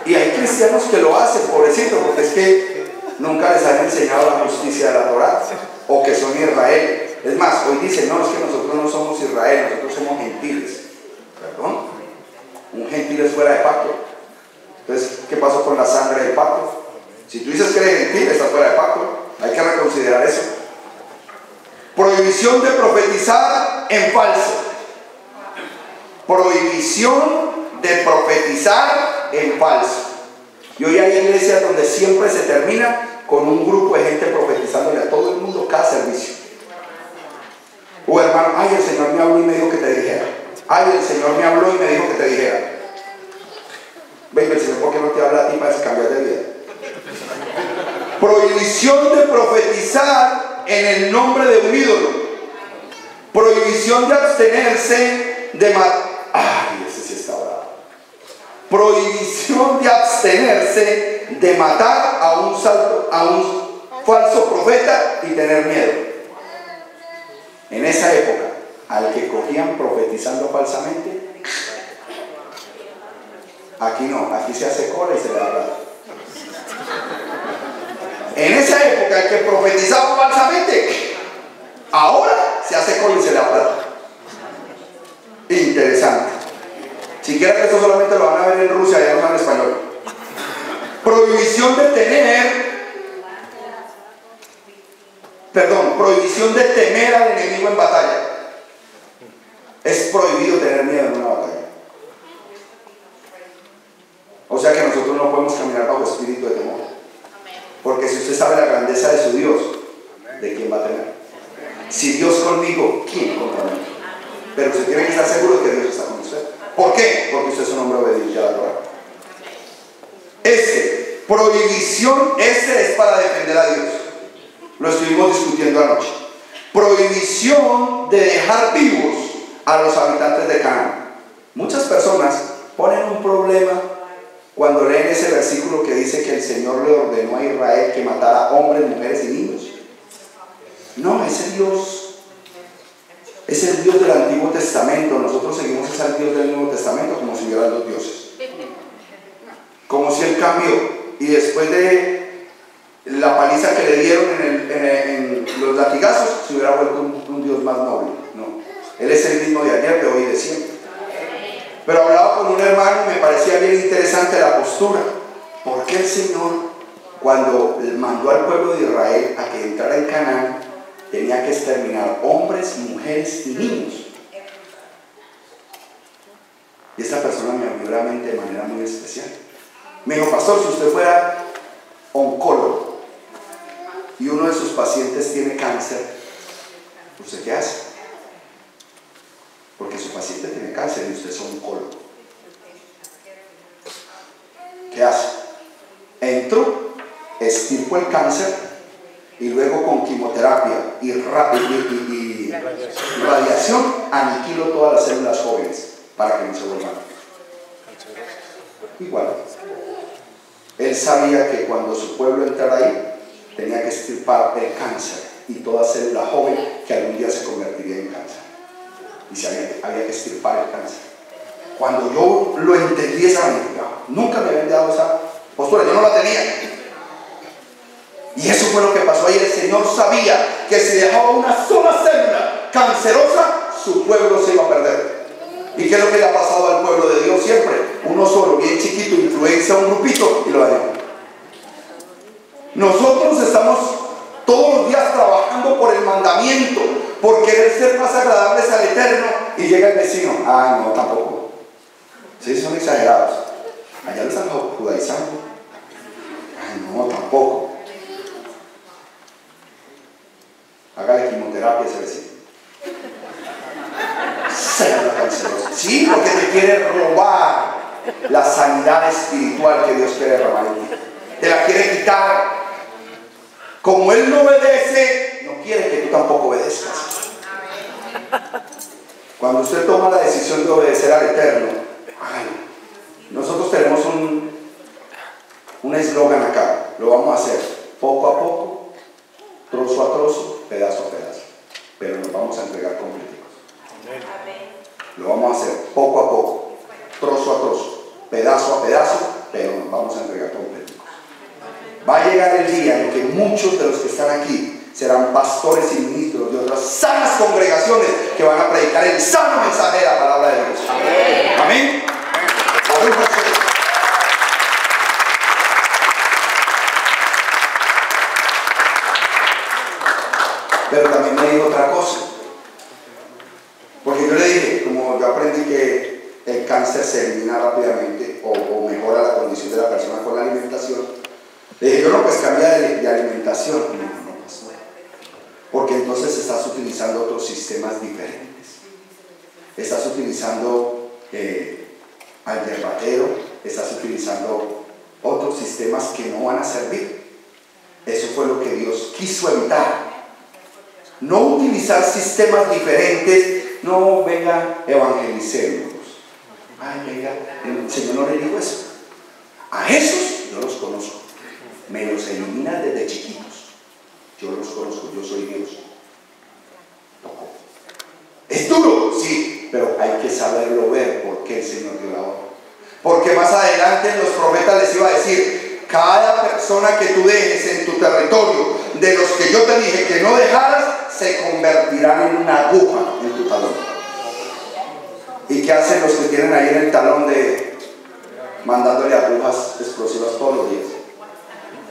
Y hay cristianos que lo hacen, pobrecito, porque es que nunca les han enseñado la justicia de la Torá, o que son Israel. Es más, hoy dicen, no, es que nosotros no somos Israel, nosotros somos gentiles. Perdón, un gentil es fuera de pacto. Entonces, ¿qué pasó con la sangre del pacto? Si tú dices que eres gentil, estás fuera de pacto. Hay que reconsiderar eso. Prohibición de profetizar en falso. Prohibición de profetizar en falso. Y hoy hay iglesias donde siempre se termina con un grupo de gente profetizándole a todo el mundo cada servicio. O hermano, ay, el Señor me habló y me dijo que te dijera. Ay, el Señor me habló y me dijo que te dijera. Venga, el Señor, ¿por qué no te habla a ti para cambiar de vida? Prohibición de profetizar en el nombre de un ídolo. Prohibición de abstenerse de matar. Ay, ese sí está bravo. Prohibición de abstenerse de matar a un falso profeta y tener miedo. En esa época, al que cogían profetizando falsamente, aquí no, aquí se hace cola y se le da plata. época el que profetizaba falsamente, ahora se hace con y se le plata. Interesante. Siquiera que esto solamente lo van a ver en Rusia, ya no hablan español. Prohibición de temer al enemigo en batalla. Es prohibido tener miedo en una batalla. O sea que nosotros no podemos caminar bajo espíritu de temor. Porque si usted sabe la grandeza de su Dios, ¿de quién va a temer? Si Dios conmigo, ¿quién contra mí? Pero usted tiene que estar seguro de que Dios está con usted. ¿Por qué? Porque usted es un hombre obediente a la Torah. Prohibición, es para defender a Dios. Lo estuvimos discutiendo anoche. Prohibición de dejar vivos a los habitantes de Canaán. Muchas personas ponen un problema cuando leen ese versículo que dice que el Señor le ordenó a Israel que matara hombres, mujeres y niños. No, ese Dios es el Dios del Antiguo Testamento. Nosotros seguimos ese Dios del Nuevo Testamento como si hubieran dos dioses. Como si Él cambió. Y después de la paliza que le dieron en los latigazos, se hubiera vuelto un Dios más noble. No. Él es el mismo de ayer, de hoy y de siempre. Pero hablaba con un hermano y me parecía bien interesante la postura. ¿Por qué el Señor, cuando mandó al pueblo de Israel a que entrara en Canaán, tenía que exterminar hombres, mujeres y niños? Y esta persona me abrió la mente de manera muy especial. Me dijo: pastor, si usted fuera oncólogo y uno de sus pacientes tiene cáncer, ¿usted qué hace? Porque su paciente tiene cáncer y usted es oncólogo. ¿Qué hace? Entro, extirpo el cáncer y luego con quimioterapia y radiación aniquilo todas las células jóvenes para que no se vuelvan. Igual. Él sabía que cuando su pueblo entrara ahí, tenía que extirpar el cáncer y toda célula joven que algún día se convertiría en cáncer. Y había que extirpar el cáncer. Cuando yo lo entendí esa manera, nunca me habían dado esa postura, yo no la tenía. Y eso fue lo que pasó ahí. El Señor sabía que si dejaba una sola célula cancerosa, su pueblo se iba a perder. ¿Y qué es lo que le ha pasado al pueblo de Dios siempre? Uno solo, bien chiquito, influencia a un grupito y lo daña. Nosotros estamos todos los días trabajando por el mandamiento, por querer ser más agradables al Eterno, y llega el vecino: ay, no, tampoco. Sí, son exagerados. Allá lo están judaizando. Ay, no, tampoco. Hágale quimioterapia a ese vecino. Célula cancerosa. Sí, porque te quiere robar la sanidad espiritual que Dios quiere derramar en ti. Te la quiere quitar. Como Él no obedece, no quiere que tú tampoco obedezcas. Cuando usted toma la decisión de obedecer al Eterno, hágalo. Nosotros tenemos un eslogan acá. Lo vamos a hacer poco a poco, trozo a trozo, pedazo a pedazo. Pero nos vamos a entregar completicos. Lo vamos a hacer poco a poco, trozo a trozo, pedazo a pedazo, pero nos vamos a entregar completicos. Va a llegar el día en que muchos de los que están aquí serán pastores y ministros de otras sanas congregaciones que van a predicar el sano mensaje de la palabra de Dios. Amén. Amén. Pero también me dijo otra cosa. Porque yo le dije, como yo aprendí que el cáncer se elimina rápidamente o mejora la condición de la persona con la alimentación, le dije: yo no, pues cambia de alimentación. No pasó. Porque entonces estás utilizando otros sistemas diferentes. Estás utilizando al dermatero, estás utilizando otros sistemas que no van a servir. Eso fue lo que Dios quiso evitar. No utilizar sistemas diferentes. No, venga, evangelicemos. Ay, venga, el Señor no le dijo eso. A esos yo los conozco. Me los eliminan desde chiquitos. Yo los conozco, yo soy Dios. Tocó. ¿Es duro? Sí, pero hay que saberlo ver. ¿Por qué el Señor dio la orden? Porque más adelante los profetas les iba a decir: Cada persona que tú dejes en tu territorio, de los que yo te dije que no dejaras, se convertirán en una aguja en tu talón. ¿Y qué hacen los que tienen ahí en el talón mandándole agujas explosivas todos los días?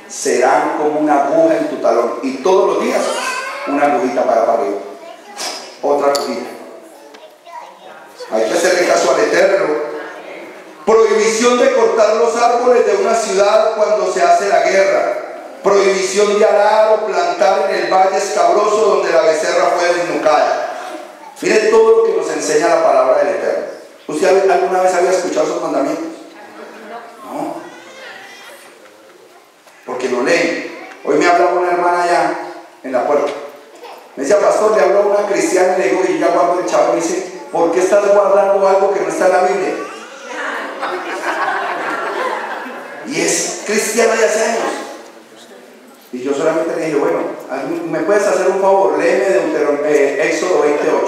Serán como una aguja en tu talón, y todos los días una agujita para arriba, otra agujita. Hay que hacerle caso al Eterno. Prohibición de cortar los árboles de una ciudad cuando se hace la guerra. Prohibición de arar o plantar en el valle escabroso donde la becerra fue desnucada. Mire todo lo que nos enseña la palabra del Eterno. ¿Usted alguna vez había escuchado esos mandamientos? No. Porque no leen. Hoy me hablaba una hermana allá en la puerta. Me decía, pastor, le habló a una cristiana y le digo, y ya guardo el chavo. Me dice, ¿por qué estás guardando algo que no está en la Biblia? Y es cristiana de hace años. Y yo solamente le dije, bueno, ¿me puedes hacer un favor? Léeme de Éxodo 28.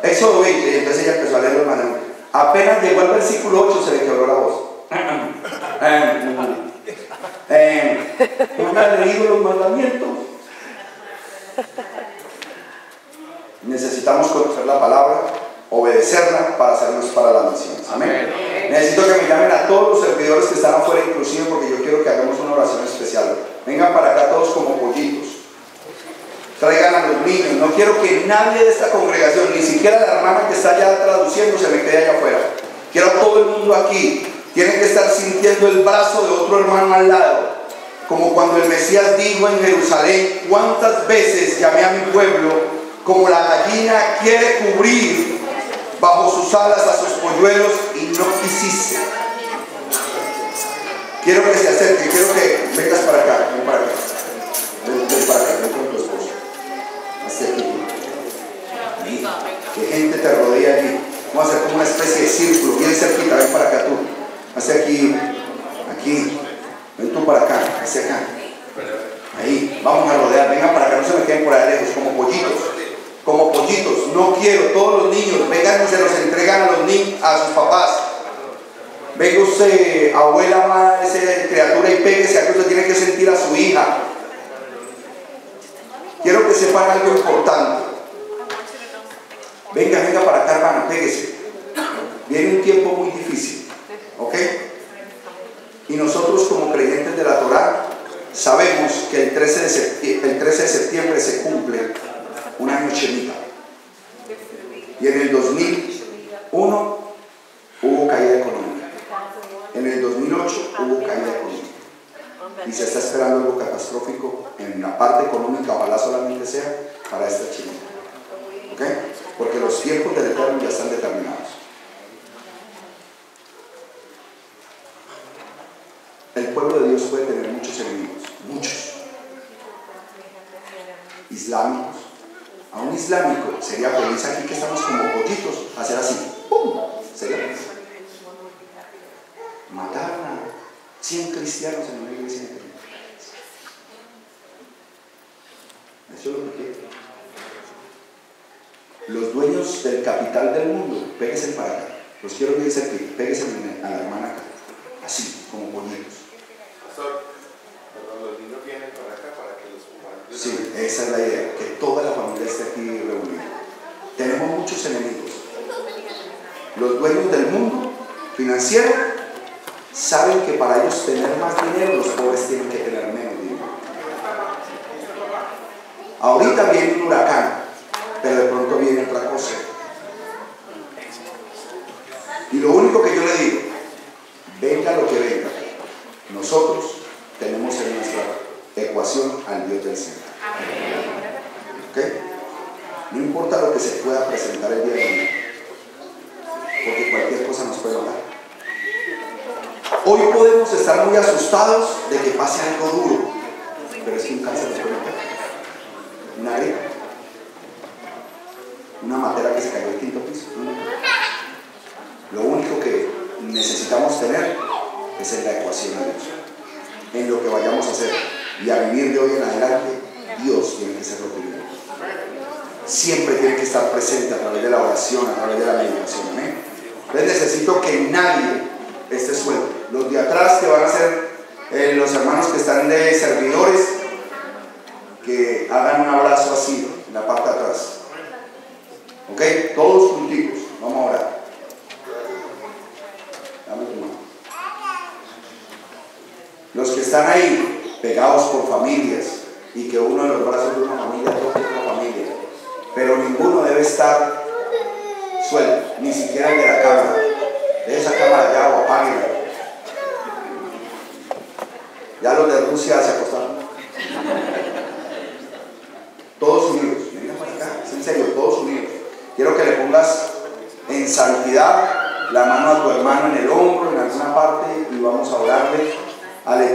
Éxodo 20, y entonces ella empezó a leer los mandamientos. Apenas llegó al versículo 8 se le quebró la voz. ¿No me has leído los mandamientos? Necesitamos conocer la palabra, obedecerla para hacernos para las naciones. Amén. Necesito que me llamen a todos los servidores que están afuera, inclusive, porque yo quiero que hagamos una oración especial. Vengan para acá todos como pollitos. Traigan a los niños. No quiero que nadie de esta congregación, ni siquiera la hermana que está allá traduciendo, se me quede allá afuera. Quiero a todo el mundo aquí. Tienen que estar sintiendo el brazo de otro hermano al lado. Como cuando el Mesías dijo en Jerusalén, ¿cuántas veces llamé a mi pueblo como la gallina quiere cubrir bajo sus alas a sus polluelos y no quisiste? Quiero que se acerque, quiero que vengas para acá, ven para acá. Ven para acá, ven con tu esposo. Hacia aquí. Ahí. Que gente te rodea allí. Vamos a hacer como una especie de círculo, bien cerquita, ven para acá tú. Hacia aquí, aquí. Ven tú para acá, hacia acá. Ahí, vamos a rodear, vengan para acá, no se me queden por allá lejos, como pollitos. Como pollitos, no quiero, todos los niños, vengan y se los entregan a los niños, a sus papás. Venga usted, abuela, madre, criatura, y péguese, aquí usted tiene que sentir a su hija. Quiero que sepan algo importante. Venga para acá, hermano, péguese. Viene un tiempo muy difícil, ¿ok? Y nosotros como creyentes de la Torá sabemos que el 13 de septiembre se cumple un año Shemitah. Y en el 2001 hubo caída económica. En el 2008 hubo caída económica. Y se está esperando algo catastrófico en la parte económica, ojalá solamente sea para esta Shemitah. ¿Ok? Porque los tiempos del Eterno ya están determinados. El pueblo de Dios puede tener muchos enemigos, muchos. Islámicos. A un islámico sería feliz aquí que estamos como pollitos, hacer así, ¡pum! Sería feliz. Mataron a 100 cristianos en una iglesia en Internet. Eso es lo que quiero. Los dueños del capital del mundo, péguense para acá. Los quiero bien cerca, péguense a la hermana acá. Así, como pollitos. Los niños vienen para acá para que los compartan. Sí, esa es la idea, que toda la familia esté aquí reunida. Tenemos muchos enemigos. Los dueños del mundo financiero saben que para ellos tener más dinero, los pobres tienen que tener menos dinero. Ahorita viene un huracán, pero de pronto viene otra cosa. Y lo único que yo le digo, venga lo que venga, nosotros tenemos en nuestra ecuación al Dios del cielo. ¿Ok? No importa lo que se pueda presentar el día de hoy, porque cualquier cosa nos puede matar. Hoy podemos estar muy asustados de que pase algo duro, pero es que un cáncer nos puede matar. Una gripe, una matera que se cayó al quinto piso. Lo único que necesitamos tener es en la ecuación de Dios. En lo que vayamos a hacer y a vivir de hoy en adelante, Dios tiene que ser lo primero. Siempre tiene que estar presente a través de la oración, a través de la meditación. ¿Amén? Entonces necesito que nadie esté suelto. Los de atrás que van a hacer Los hermanos que están de servidores, que hagan un abrazo así, en la parte de atrás. ¿Ok? Todos juntitos. Vamos a orar. Dame tu mano. Los que están ahí, pegados por familias, y que uno de los brazos de una familia toque otra familia, pero ninguno debe estar suelto, ni siquiera el de la cámara. De esa cámara ya o apáguenla. Ya los de Rusia se acostaron. Todos unidos. Venga para acá, es en serio, todos unidos. Quiero que le pongas en santidad la mano a tu hermano en el hombro, en alguna parte, y vamos a orarle.